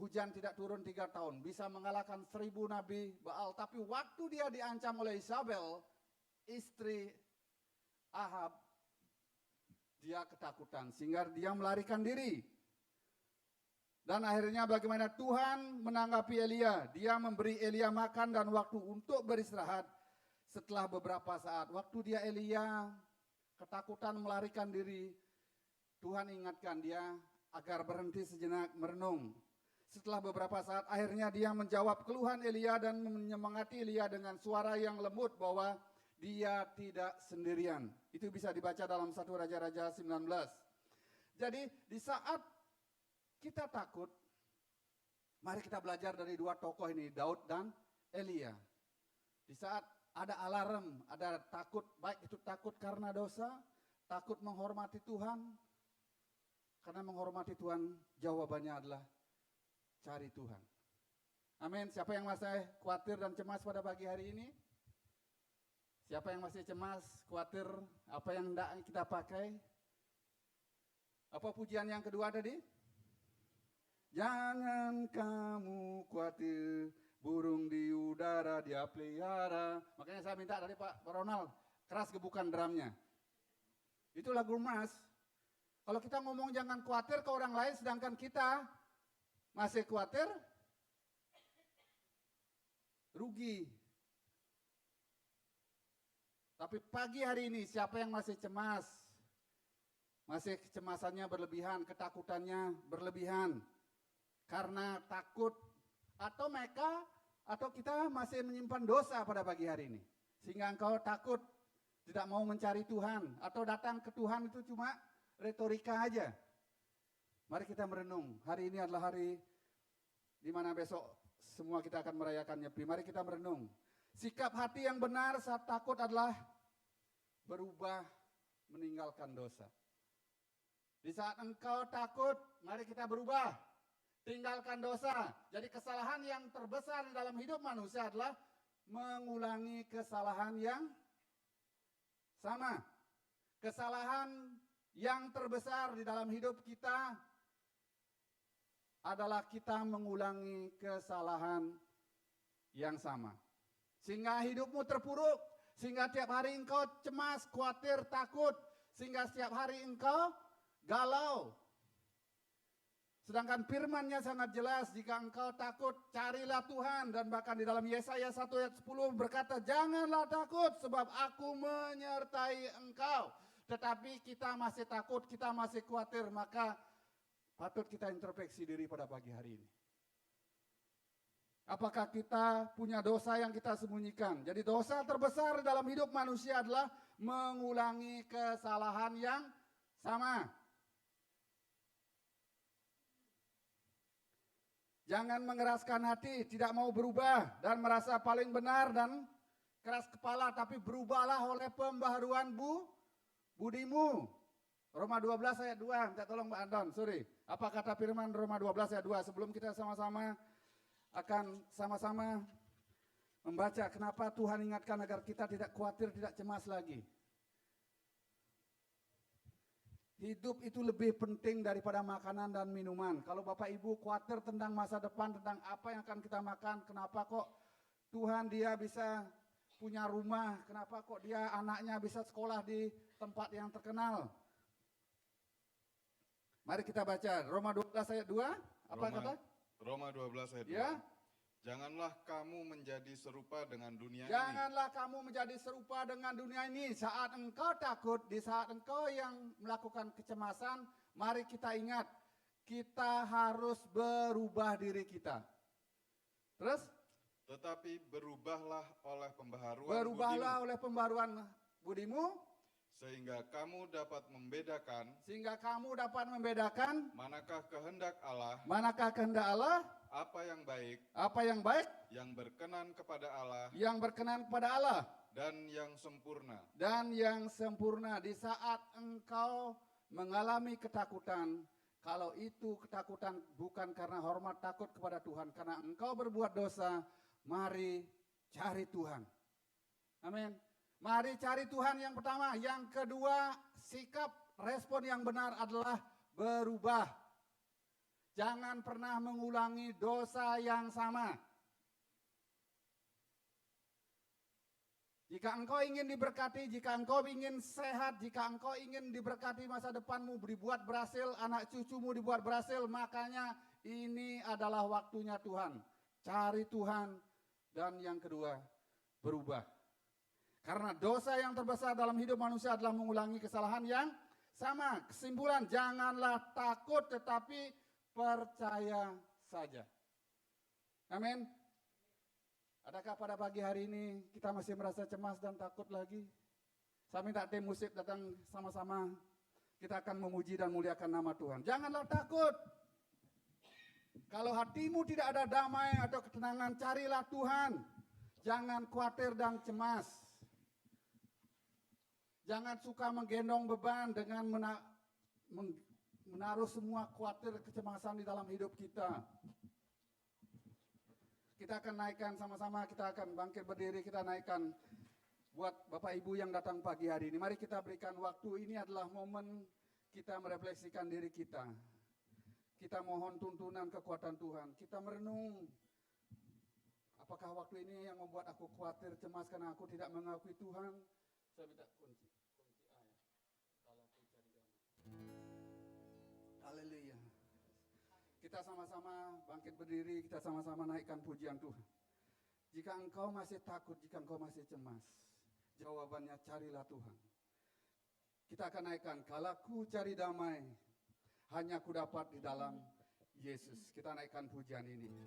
hujan tidak turun 3 tahun. Bisa mengalahkan 1000 nabi Baal. Tapi waktu dia diancam oleh Isabel, istri Ahab, dia ketakutan. Sehingga dia melarikan diri. Dan akhirnya bagaimana Tuhan menanggapi Elia. Dia memberi Elia makan dan waktu untuk beristirahat. Setelah beberapa saat, waktu Elia ketakutan melarikan diri, Tuhan ingatkan dia agar berhenti sejenak merenung. Setelah beberapa saat, akhirnya dia menjawab keluhan Elia dan menyemangati Elia dengan suara yang lembut bahwa dia tidak sendirian. Itu bisa dibaca dalam 1 Raja-Raja 19. Jadi di saat kita takut, mari kita belajar dari 2 tokoh ini, Daud dan Elia. Di saat ada alarm, ada takut, baik itu takut karena dosa, takut menghormati Tuhan. Karena menghormati Tuhan, jawabannya adalah cari Tuhan. Amin. Siapa yang masih khawatir dan cemas pada pagi hari ini? Siapa yang masih cemas, khawatir, apa yang tidak kita pakai? Apa pujian yang kedua tadi? Jangan kamu khawatir, burung di udara dia pelihara. Makanya saya minta dari Pak Ronald, keras gebukan drumnya. Itu lagu Mas. Kalau kita ngomong jangan khawatir ke orang lain, sedangkan kita masih khawatir, rugi. Tapi pagi hari ini siapa yang masih cemas? Masih kecemasannya berlebihan, ketakutannya berlebihan. Karena takut atau mereka atau kita masih menyimpan dosa pada pagi hari ini. Sehingga engkau takut, tidak mau mencari Tuhan. Atau datang ke Tuhan itu cuma retorika aja. Mari kita merenung. Hari ini adalah hari di mana besok semua kita akan merayakan Nyepi. Mari kita merenung. Sikap hati yang benar saat takut adalah berubah meninggalkan dosa. Di saat engkau takut, mari kita berubah. Tinggalkan dosa. Jadi kesalahan yang terbesar di dalam hidup manusia adalah mengulangi kesalahan yang sama. Kesalahan yang terbesar di dalam hidup kita adalah kita mengulangi kesalahan yang sama. Sehingga hidupmu terpuruk, sehingga tiap hari engkau cemas, khawatir, takut, sehingga setiap hari engkau galau. Sedangkan firman-Nya sangat jelas, jika engkau takut, carilah Tuhan. Dan bahkan di dalam Yesaya 1 ayat 10 berkata, janganlah takut sebab aku menyertai engkau. tetapi kita masih takut, kita masih khawatir, maka patut kita introspeksi diri pada pagi hari ini. Apakah kita punya dosa yang kita sembunyikan? Jadi dosa terbesar dalam hidup manusia adalah mengulangi kesalahan yang sama. Jangan mengeraskan hati, tidak mau berubah dan merasa paling benar dan keras kepala, tapi berubahlah oleh pembaharuan budimu. Roma 12 ayat 2, minta tolong Mbak Anton, sorry. Apa kata firman Roma 12 ayat 2? Sebelum kita sama-sama akan sama-sama membaca kenapa Tuhan ingatkan agar kita tidak khawatir, tidak cemas lagi. Hidup itu lebih penting daripada makanan dan minuman. Kalau Bapak Ibu khawatir tentang masa depan, tentang apa yang akan kita makan, kenapa kok Tuhan dia bisa punya rumah, kenapa kok dia anaknya bisa sekolah di tempat yang terkenal. Mari kita baca Roma 12 ayat 2, apa kata? Roma 12 ayat 2. Ya. Janganlah kamu menjadi serupa dengan dunia ini. Janganlah kamu menjadi serupa dengan dunia ini. Saat engkau takut, di saat engkau yang melakukan kecemasan, mari kita ingat, kita harus berubah diri kita. Terus? Tetapi berubahlah oleh pembaharuan Berubahlah budimu, oleh pembaruan budimu, sehingga kamu dapat membedakan manakah kehendak Allah, apa yang baik, yang berkenan kepada Allah, dan yang sempurna. Di saat engkau mengalami ketakutan, kalau itu ketakutan bukan karena hormat takut kepada Tuhan, karena engkau berbuat dosa, mari cari Tuhan. Amin. Mari cari Tuhan yang pertama. Yang kedua, sikap respon yang benar adalah berubah. Jangan pernah mengulangi dosa yang sama. Jika engkau ingin diberkati, jika engkau ingin sehat, jika engkau ingin diberkati masa depanmu, dibuat berhasil, anak cucumu dibuat berhasil, makanya ini adalah waktunya Tuhan. Cari Tuhan, dan yang kedua, berubah. Karena dosa yang terbesar dalam hidup manusia adalah mengulangi kesalahan yang sama. Kesimpulan, janganlah takut tetapi percaya saja. Amin. Adakah pada pagi hari ini kita masih merasa cemas dan takut lagi? Saya minta tim musik datang sama-sama. Kita akan memuji dan muliakan nama Tuhan. Janganlah takut. Kalau hatimu tidak ada damai atau ketenangan, carilah Tuhan. Jangan khawatir dan cemas. Jangan suka menggendong beban dengan menaruh semua khawatir kecemasan di dalam hidup kita. Kita akan naikkan sama-sama, kita akan bangkit berdiri, kita naikkan buat Bapak Ibu yang datang pagi hari ini. Mari kita berikan waktu, ini adalah momen kita merefleksikan diri kita. Kita mohon tuntunan kekuatan Tuhan. Kita merenung, apakah waktu ini yang membuat aku khawatir, cemas karena aku tidak mengakui Tuhan. Saya minta kunci A ya. Kalau aku cari damai. Haleluya. Kita sama-sama bangkit berdiri, kita sama-sama naikkan pujian Tuhan. Jika engkau masih takut, jika engkau masih cemas, jawabannya carilah Tuhan. Kita akan naikkan, kalau ku cari damai, hanya ku dapat di dalam Yesus. Kita naikkan pujian ini.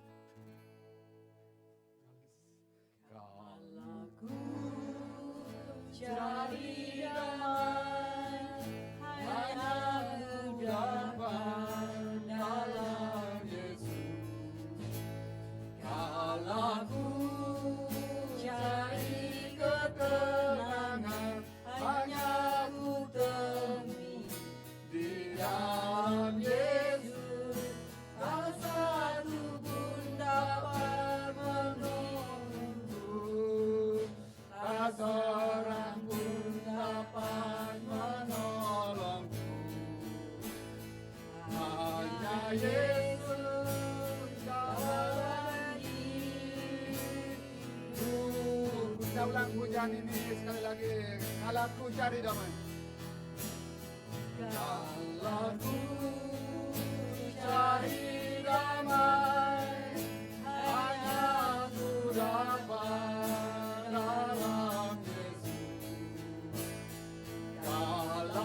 Kalau ku cari damai, hanya ku dapat dalam Yesus. Kalau ku cari ketenangan, hanya ku temui di dalam Yesus. Tak satu pun dapat menolongku, tak seorang pun dapat menolongku. Hanya Yesus dalam hidupku. Kita ulang pujian ini sekali lagi. Kalau ku cari damai. Kalau ku cari damai, hanya ku dapat dalam Yesus. Kalau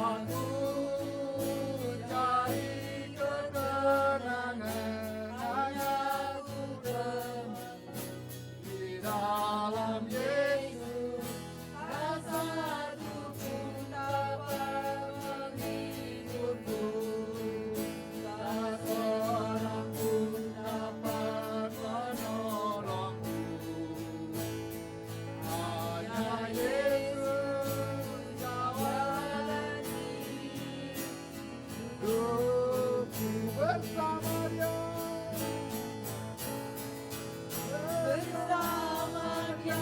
hidupku bersama Dia. Bersama Dia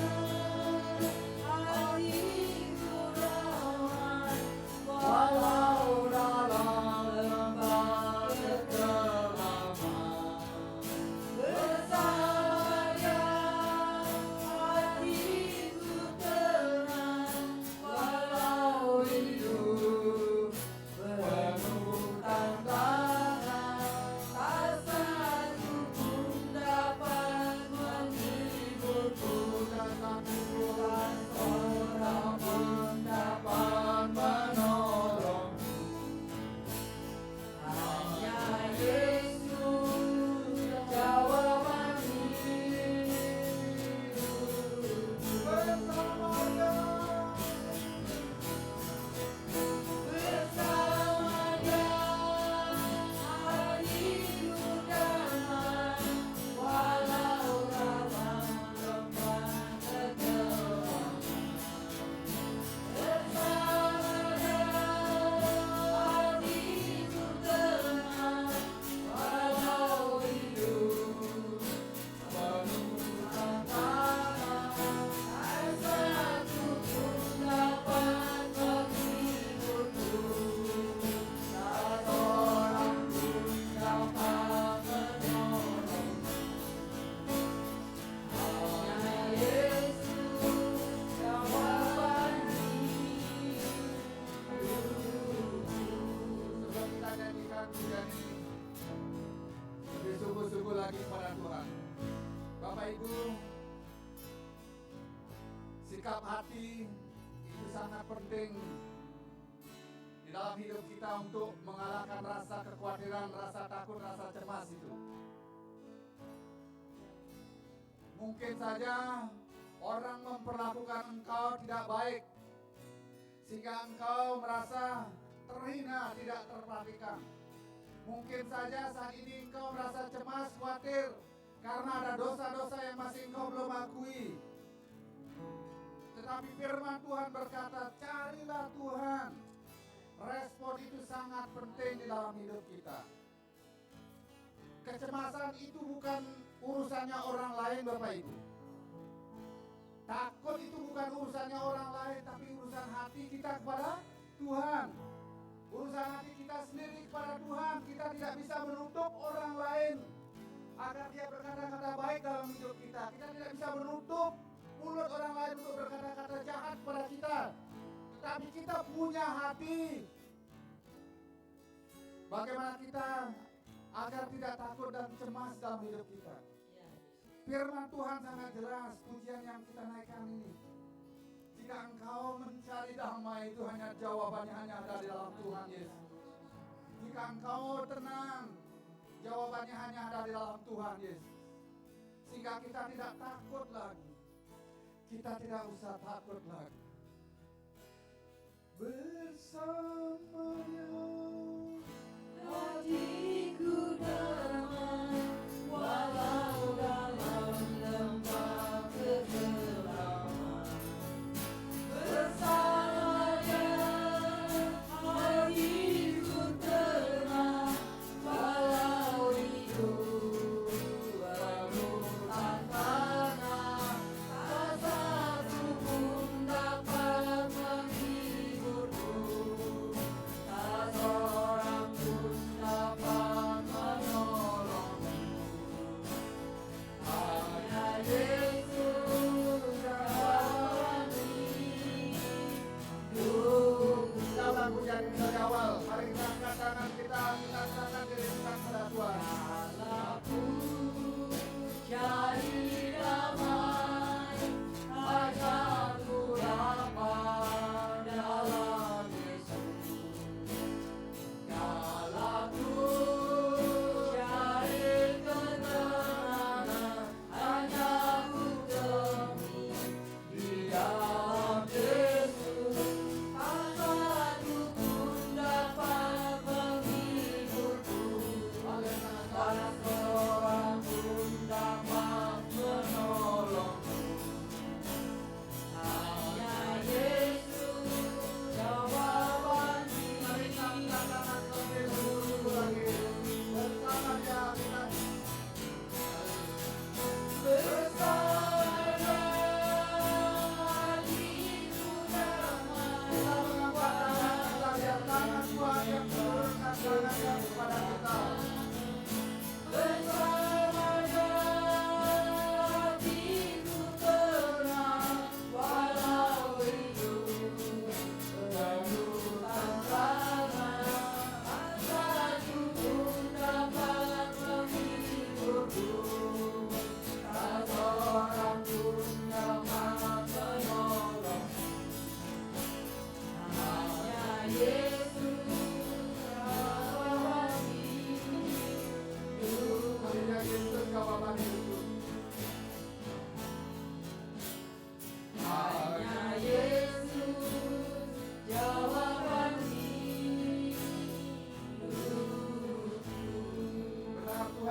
hatiku damai, walau dalam lembah kekelaman. Bersama Dia hatiku tenang, walau hidup penuh tantangan. Tak satu pun dapat menghiburku, tak seorang pun dapat menolongku. Hanya Yesus jawaban hidupku. Bersama Dia. Bersama Dia hatiku damai, walau dalam lembah kegelapan. Bersama Dia hatiku tenang, walau hidup penuh tantangan. Tak satu pun dapat menghiburku, tak seorang pun dapat menolongku. Hanya Yesus jawaban hidupku. Sebelum kita nyanyikan pujian ini, lebih sungguh-sungguh lagi kepada Tuhan. Bapak Ibu, sikap hati itu sangat penting di dalam hidup kita untuk mengalahkan rasa kekhawatiran, rasa takut, rasa cemas itu. Mungkin saja orang memperlakukan engkau tidak baik, sehingga engkau merasa terhina, tidak terperhatikan. Mungkin saja saat ini engkau merasa cemas, khawatir karena ada dosa-dosa yang masih engkau belum akui. Tetapi firman Tuhan berkata, carilah Tuhan. Respon itu sangat penting di dalam hidup kita. Kecemasan itu bukan urusannya orang lain, Bapak Ibu. Takut itu bukan urusannya orang lain, tapi urusan hati kita kepada Tuhan. Urusan hati kita sendiri kepada Tuhan. Kita tidak bisa menutup orang lain agar dia berkata-kata baik dalam hidup kita. Kita tidak bisa menutup mulut orang lain untuk berkata-kata jahat kepada kita. Tetapi kita punya hati. Bagaimana kita agar tidak takut dan cemas dalam hidup kita. Firman Tuhan sangat jelas, pujian yang kita naikkan ini. Jika engkau mencari damai, itu hanya jawabannya hanya ada di dalam Tuhan Yesus. Jika engkau tenang, jawabannya hanya ada di dalam Tuhan Yesus. Sehingga kita tidak takut lagi. Kita tidak usah takut lagi. Bersamanya Hatiku damai, walau dalam lembah kegelapan. Bersama Dia hatiku tenang, walau hidup penuh tantangan. Tak satu pun dapat menghiburku, tak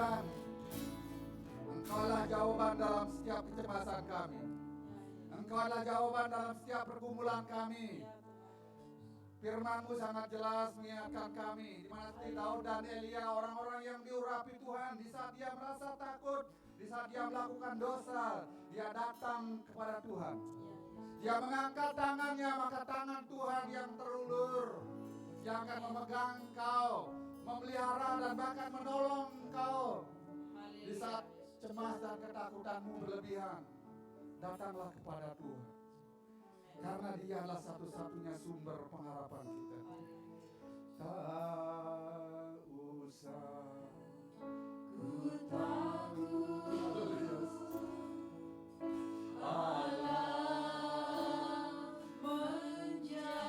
Tuhan. Engkaulah jawaban dalam setiap kecemasan kami. Engkaulah jawaban dalam setiap pergumulan kami. Firman-Mu sangat jelas mengingatkan kami, di mana seperti Daud dan Elia, orang-orang yang diurapi Tuhan, di saat dia merasa takut, di saat dia melakukan dosa, dia datang kepada Tuhan. Dia mengangkat tangannya, maka tangan Tuhan yang terulur, yang akan memegang engkau, memelihara dan bahkan menolong engkau. Di saat cemas dan ketakutanmu berlebihan, datanglah kepada Tuhan. Karena dialah satu-satunya sumber pengharapan kita. Tak usah ku takut, Allah menjaga.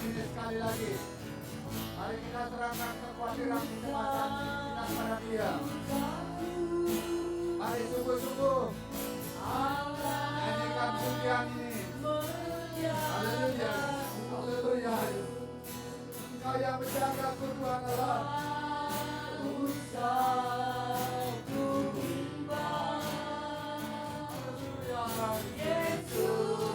ini sekali lagi. Mari kita serahkan kekhawatiran kecemasan kita kepada Dia. Mari sungguh-sungguh nyanyikan pujian ini. Haleluya, haleluya. Engkau yang menjagaku Tuhan Allah. Yesus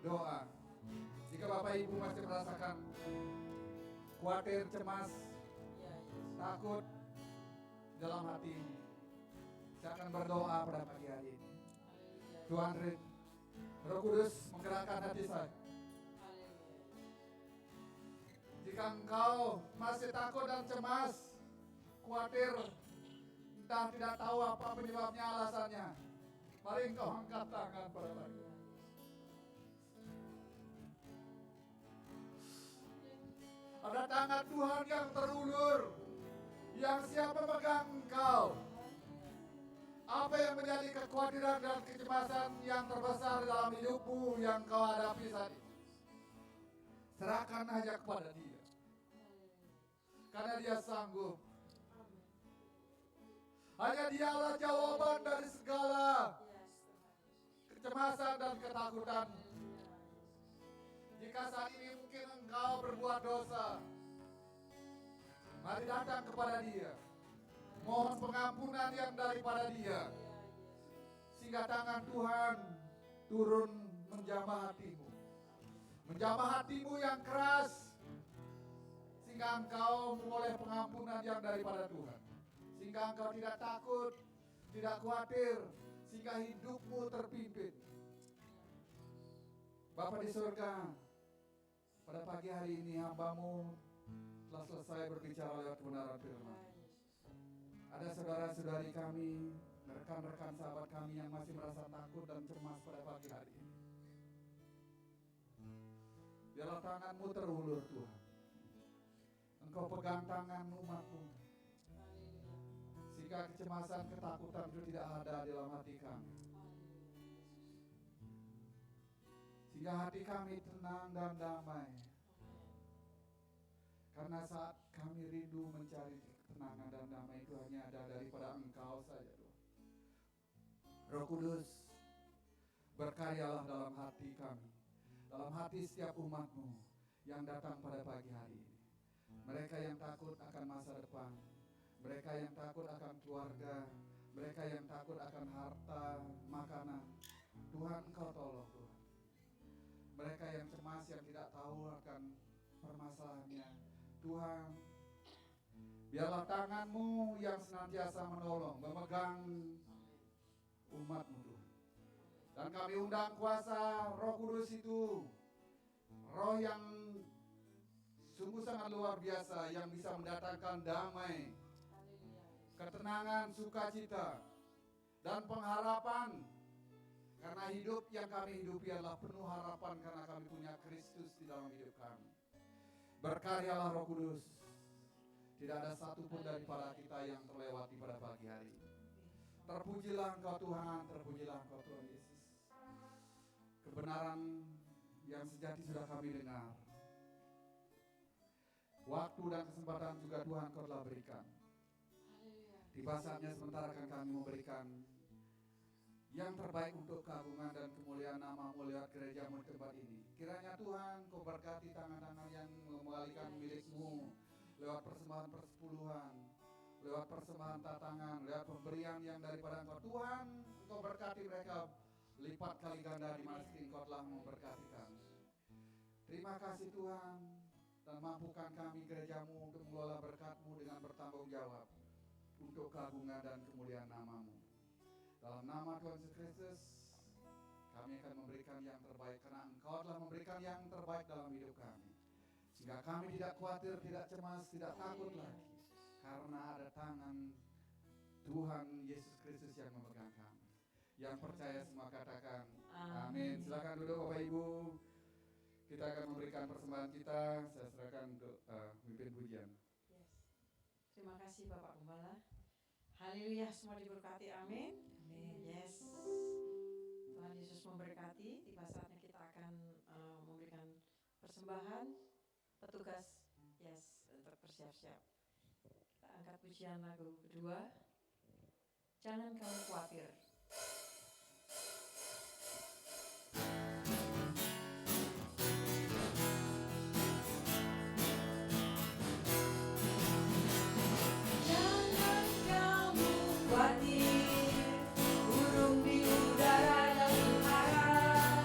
doa. Jika Bapak Ibu masih merasakan khawatir, cemas, takut dalam hati, saya akan berdoa pada pagi hari ini. Tuhan, Roh Kudus menggerakkan hati saya. Jika engkau masih takut dan cemas, khawatir, entah tidak tahu apa penyebabnya, alasannya, mari engkau angkat tangan pada pagi. Ada tangan Tuhan yang terulur, yang siap memegang engkau. Apa yang menjadi kekhawatiran dan kecemasan yang terbesar dalam hidupmu yang kau hadapi saat ini, serahkan aja kepada Dia. Karena Dia sanggup. Hanya Dialah jawaban dari segala kecemasan dan ketakutan. Jika saat ini mungkin engkau berbuat dosa, mari datang kepada Dia. Mohon pengampunan yang daripada Dia, sehingga tangan Tuhan turun menjamah hatimu. Menjamah hatimu yang keras, sehingga engkau memperoleh pengampunan yang daripada Tuhan. Sehingga engkau tidak takut, tidak khawatir, sehingga hidupmu terpimpin. Bapa di surga, pada pagi hari ini hamba-Mu telah selesai berbicara lewat kebenaran firman. Ada saudara-saudari kami, rekan-rekan sahabat kami yang masih merasa takut dan cemas pada pagi hari ini. Biarlah tangan-Mu terulur Tuhan. Engkau pegang tangan umat-Mu, sehingga kecemasan, ketakutan itu tidak ada di dalam hati kami. Sehingga hati kami tenang dan damai. Karena saat kami rindu mencari ketenangan dan damai itu hanya ada daripada Engkau saja, Tuhan. Roh Kudus, berkaryalah dalam hati kami, dalam hati setiap umat-Mu yang datang pada pagi hari ini. Mereka yang takut akan masa depan, mereka yang takut akan keluarga, mereka yang takut akan harta, makanan. Tuhan, Engkau tolong Tuhan. Mereka yang cemas, yang tidak tahu akan permasalahannya, Tuhan, biarlah tangan-Mu yang senantiasa menolong, memegang umat-Mu Tuhan. Dan kami undang kuasa Roh Kudus itu, Roh yang sungguh sangat luar biasa, yang bisa mendatangkan damai, ketenangan, sukacita, dan pengharapan. Karena hidup yang kami hidupi adalah penuh harapan karena kami punya Kristus di dalam hidup kami. Berkaryalah Roh Kudus. Tidak ada satupun daripada kita yang terlewati pada pagi hari ini. Terpujilah Engkau Tuhan, terpujilah Engkau Tuhan Yesus. Kebenaran yang sejati sudah kami dengar. Waktu dan kesempatan juga Tuhan Kau telah berikan. Tiba saatnya sementara akan kami memberikan yang terbaik untuk keagungan dan kemuliaan nama-Mu lewat gereja-Mu di tempat ini. Kiranya Tuhan Kau berkati tangan-tangan yang mengembalikan milik-Mu lewat persembahan persepuluhan, lewat persembahan tatangan, lewat pemberian yang daripada Engkau. Tuhan, Engkau berkati mereka lipat kali ganda di mana Engkau telah memberkati kami. Terima kasih Tuhan, dan mampukan kami gereja-Mu untuk mengelola berkat-Mu dengan bertanggung jawab untuk keagungan dan kemuliaan nama-Mu. Dalam nama Tuhan Yesus Kristus, kami akan memberikan yang terbaik karena Engkau telah memberikan yang terbaik dalam hidup kami. Sehingga kami tidak khawatir, tidak cemas, tidak takut lagi. Karena ada tangan Tuhan Yesus Kristus yang memegang kami. Yang percaya semua katakan amin. Silakan duduk Bapak Ibu. Kita akan memberikan persembahan kita. Saya serahkan untuk pimpin pujian. Yes. Terima kasih Bapak Gembala. Haleluya, semua diberkati, amin. Yes. Tuhan Yesus memberkati. Tiba saatnya kita akan memberikan persembahan. Petugas, yes, untuk bersiap-siap. Kita angkat pujian lagu kedua. Jangan kamu khawatir. Burung di udara dan berharap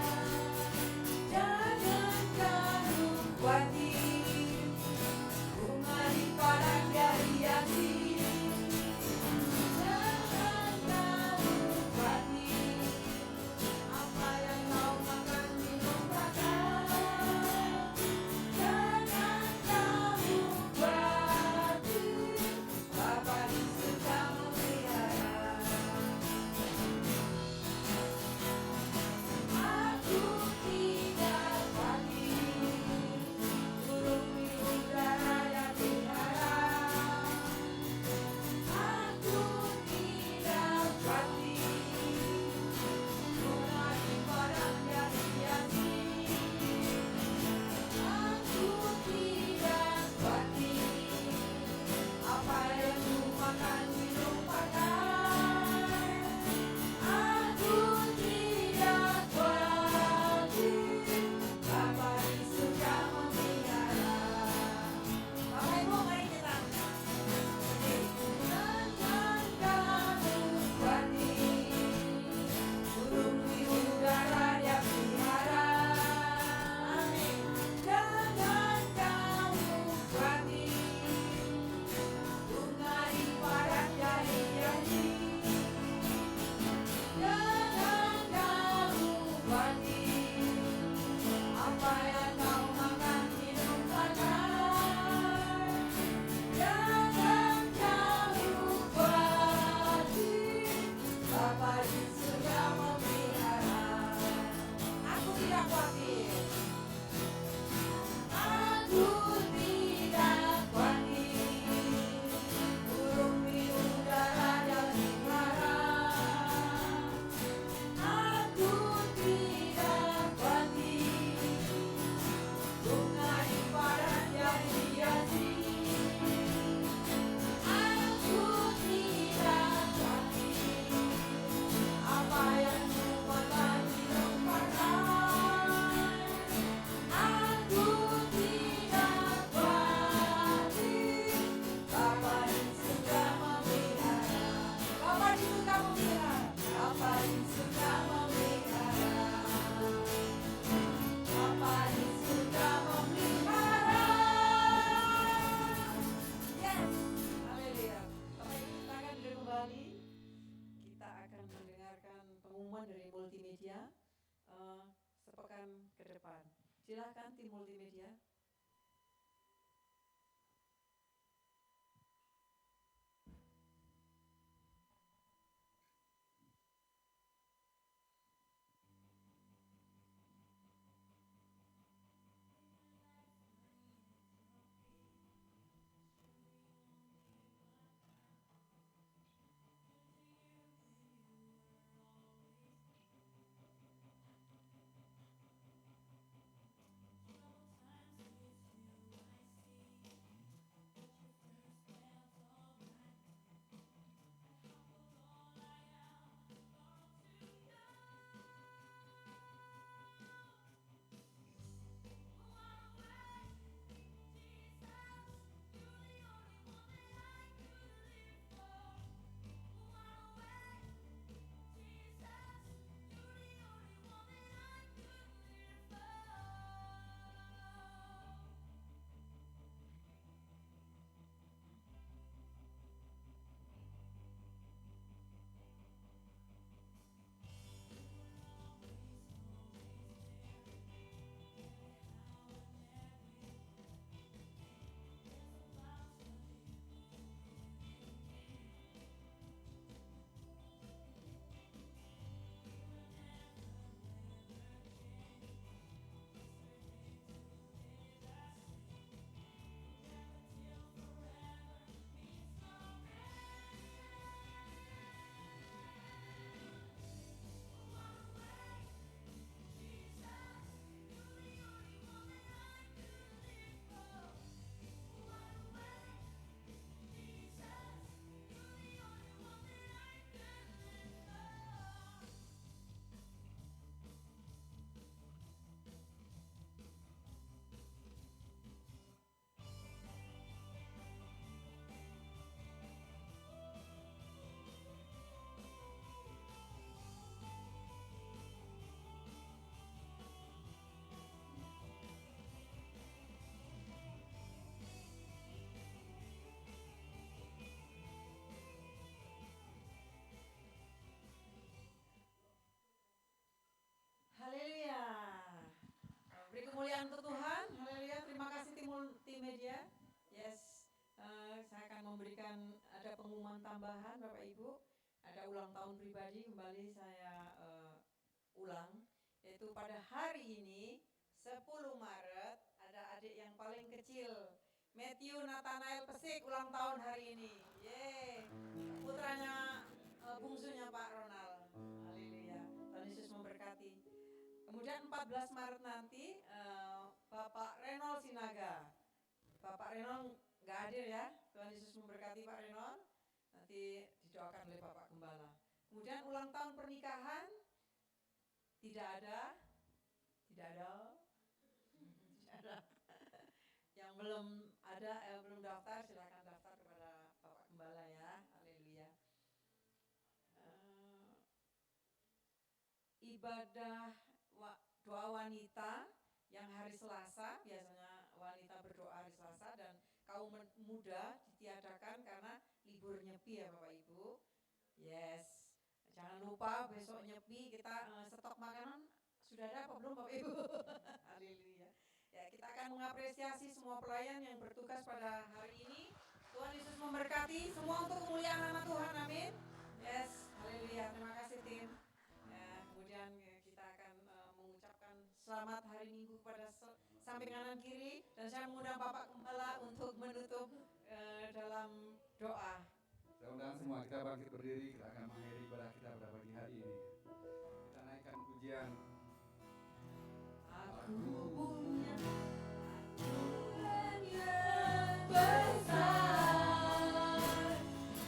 Silakan tim multimedia. Haleluya. Beri kemuliaan untuk Tuhan. Haleluya. Terima kasih tim multimedia. Yes. Saya akan memberikan ada pengumuman tambahan Bapak Ibu. Ada ulang tahun pribadi kembali saya ulang. Yaitu pada hari ini 10 Maret ada adik yang paling kecil. Matthew Nathanael Pesik ulang tahun hari ini. Yeay. Putranya bungsunya Pak Ronald. Haleluya. Tuhan Yesus memberkati. Kemudian 14 Maret nanti Bapak Renold Sinaga. Bapak Renold nggak hadir ya. Tuhan Yesus memberkati Pak Renold. Nanti didoakan oleh Bapak Gembala. Kemudian ulang tahun pernikahan tidak ada. Yang belum ada, belum daftar, silakan daftar kepada Bapak Gembala ya. Haleluya. Ibadah doa wanita yang hari Selasa, biasanya wanita berdoa hari Selasa dan kaum muda ditiadakan karena libur nyepi ya Bapak Ibu. Yes, jangan lupa besok nyepi kita stok makanan sudah ada apa belum Bapak Ibu? Haleluya. Ya, kita akan mengapresiasi semua pelayan yang bertugas pada hari ini. Tuhan Yesus memberkati semua untuk kemuliaan nama Tuhan. Amin. Yes, haleluya. Terima kasih tim. Ya, kemudian kita akan mengucapkan selamat hari Minggu kepada samping kanan kiri dan saya mengundang Bapak Gembala untuk menutup dalam doa. Saya undang semua, kita bangkit berdiri, kita akan mengakhiri ibadah kita pada pagi hari ini. Kita naikkan pujian. Aku punya Tuhan yang besar,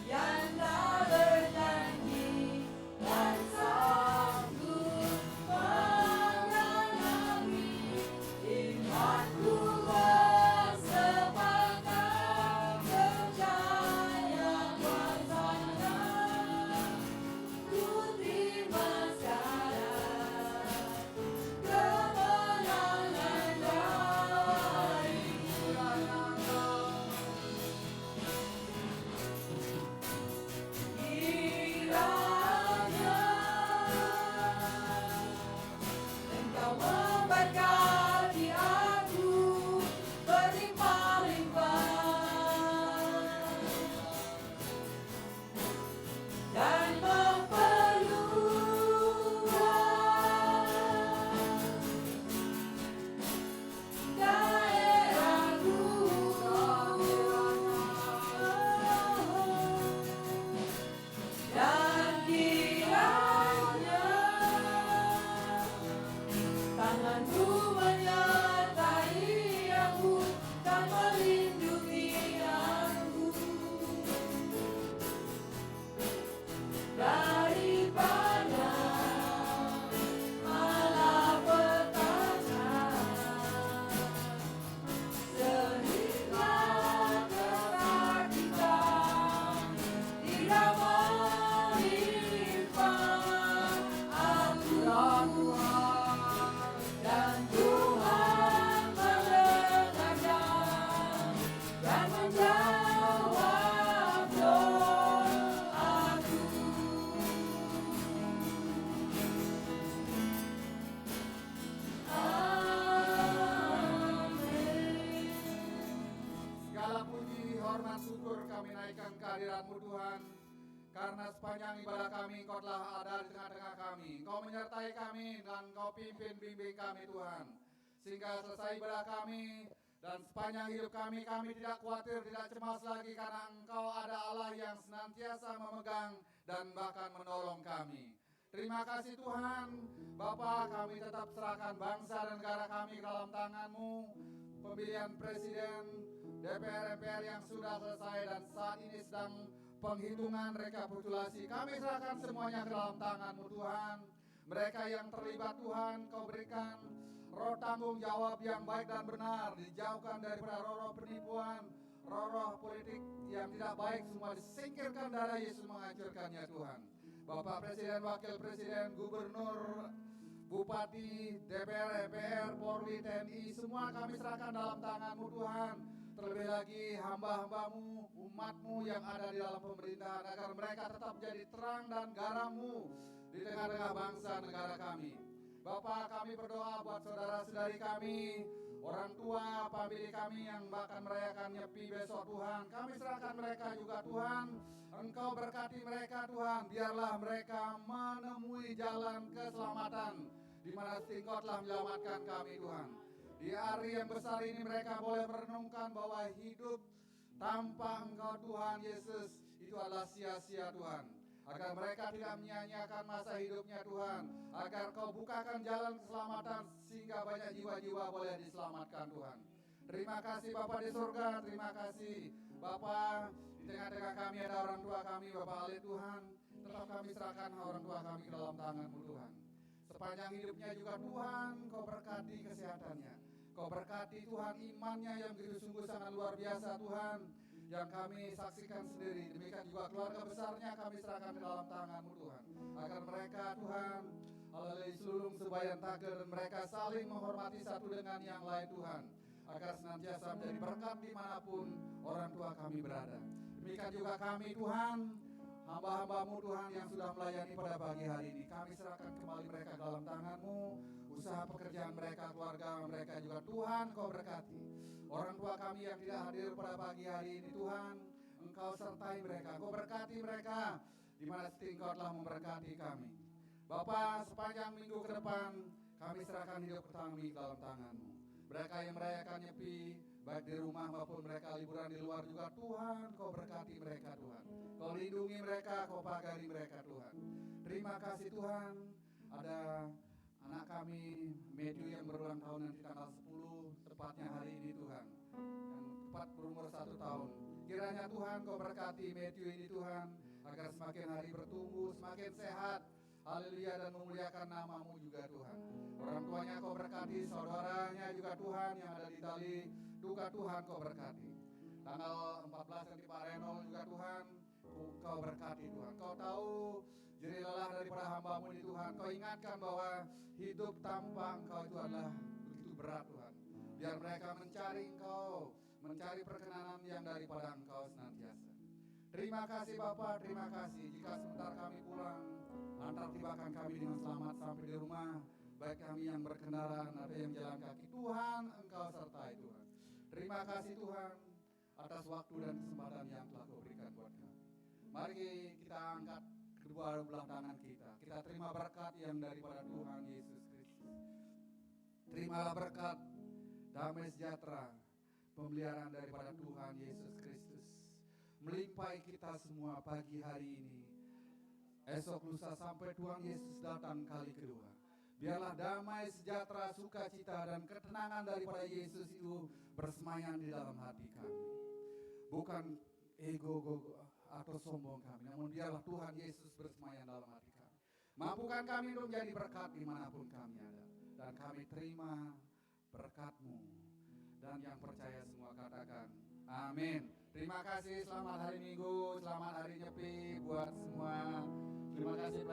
yang tak berjanji dan sanggup mengalami imanku bersepakat percaya kuasanya. Ku terima sekarang kemenangan. Segala puji, hormat, syukur kami naikkan kehadirat-Mu Tuhan. Karena sepanjang ibadah kami Engkau telah ada di tengah-tengah kami. Engkau menyertai kami dan Engkau pimpin bimbing kami Tuhan. Sehingga selesai ibadah kami dan sepanjang hidup kami tidak khawatir, tidak cemas lagi karena Engkau ada Allah yang senantiasa memegang dan bahkan menolong kami. Terima kasih Tuhan, Bapa, kami tetap serahkan bangsa dan negara kami ke dalam tangan-Mu. Pemilihan presiden, DPR, MPR yang sudah selesai dan saat ini sedang penghitungan rekapitulasi. Kami serahkan semuanya ke dalam tangan-Mu Tuhan. Mereka yang terlibat Tuhan, Kau berikan roh tanggung jawab yang baik dan benar. Dijauhkan daripada roh-roh penipuan, roh-roh politik yang tidak baik. Semua disingkirkan, darah Yesus menghancurkannya Tuhan. Bapak Presiden, Wakil Presiden, Gubernur, Bupati, DPR, MPR, Polri, TNI, semua kami serahkan dalam tangan-Mu Tuhan. Terlebih lagi hamba-hamba-Mu, umat-Mu yang ada di dalam pemerintahan, agar mereka tetap jadi terang dan garam-Mu di tengah-tengah bangsa negara kami. Bapak, kami berdoa buat saudara-saudari kami, orang tua, famili kami yang bahkan merayakan Nyepi besok Tuhan. Kami serahkan mereka juga Tuhan. Engkau berkati mereka Tuhan. Biarlah mereka menemui jalan keselamatan di mana Engkau telah menyelamatkan kami Tuhan. Di hari yang besar ini mereka boleh merenungkan bahwa hidup tanpa Engkau Tuhan Yesus itu adalah sia-sia Tuhan. Agar mereka tidak menyia-nyiakan masa hidupnya Tuhan. Agar Kau bukakan jalan keselamatan sehingga banyak jiwa-jiwa boleh diselamatkan Tuhan. Terima kasih Bapa di surga, terima kasih Bapa. Di tengah-tengah kami ada orang tua kami, Bapak Ali Tuhan. Tetap kami serahkan orang tua kami ke dalam tangan-Mu Tuhan. Sepanjang hidupnya juga Tuhan, Kau berkati kesehatannya. Kau berkati Tuhan imannya yang begitu sungguh sangat luar biasa Tuhan. Yang kami saksikan sendiri. Demikian juga keluarga besarnya kami serahkan ke dalam tangan-Mu Tuhan. Agar mereka Tuhan, melalui sulung sebayan tager, dan mereka saling menghormati satu dengan yang lain Tuhan. Agar senantiasa menjadi berkat dimanapun orang tua kami berada. Demikian juga kami Tuhan, hamba-hamba-Mu Tuhan yang sudah melayani pada pagi hari ini. Kami serahkan kembali mereka ke dalam tangan-Mu. Usaha pekerjaan mereka, keluarga mereka juga Tuhan Kau berkati. Orang tua kami yang tidak hadir pada pagi hari ini Tuhan, Engkau sertai mereka, Kau berkati mereka, di mana Engkau telah memberkati kami. Bapa, sepanjang minggu ke depan, kami serahkan hidup kami ke dalam tangan-Mu. Mereka yang merayakan Nyepi, baik di rumah maupun mereka liburan di luar juga Tuhan, Kau berkati mereka Tuhan. Kau lindungi mereka, Kau pagari mereka Tuhan. Terima kasih Tuhan. Ada anak kami Matthew yang berulang tahun nanti tanggal 10, tepatnya hari ini Tuhan, yang tepat berumur 1 tahun. Kiranya Tuhan Kau berkati Matthew ini Tuhan, agar semakin hari bertumbuh, semakin sehat. Haleluya, dan memuliakan nama-Mu juga Tuhan. Orang tuanya Kau berkati, saudaranya juga Tuhan yang ada di Itali, juga Tuhan Kau berkati. Tanggal 14 nanti Pak Renol juga Tuhan, Kau berkati Tuhan. Kau tahu jadi lelah daripada hamba-Mu ini Tuhan. Kau ingatkan bahwa hidup tanpa Engkau itu adalah begitu berat Tuhan. Biar mereka mencari Engkau, mencari perkenanan yang daripada Engkau senantiasa. Terima kasih Bapa, terima kasih. Jika sebentar kami pulang, antar tibakan kami dengan selamat sampai di rumah. Baik kami yang berkendaraan atau yang jalan kaki, Tuhan Engkau sertai Tuhan. Terima kasih Tuhan atas waktu dan kesempatan yang telah Kau berikan buat kami. Mari kita angkat kedua belah tangan kita. Kita terima berkat yang daripada Tuhan Yesus Kristus. Terimalah berkat, damai sejahtera, pemeliharaan daripada Tuhan Yesus Kristus. Melimpahi kita semua pagi hari ini. Esok lusa sampai Tuhan Yesus datang kali kedua. Biarlah damai, sejahtera, sukacita, dan ketenangan daripada Yesus itu bersemayam di dalam hati kami. Bukan ego atau sombong kami, namun biarlah Tuhan Yesus bersemayam dalam hati kami. Mampukan kami untuk menjadi berkat dimanapun kami ada. Dan kami terima berkat-Mu. Dan yang percaya semua katakan, amin. Terima kasih, selamat hari Minggu, selamat hari Nyepi.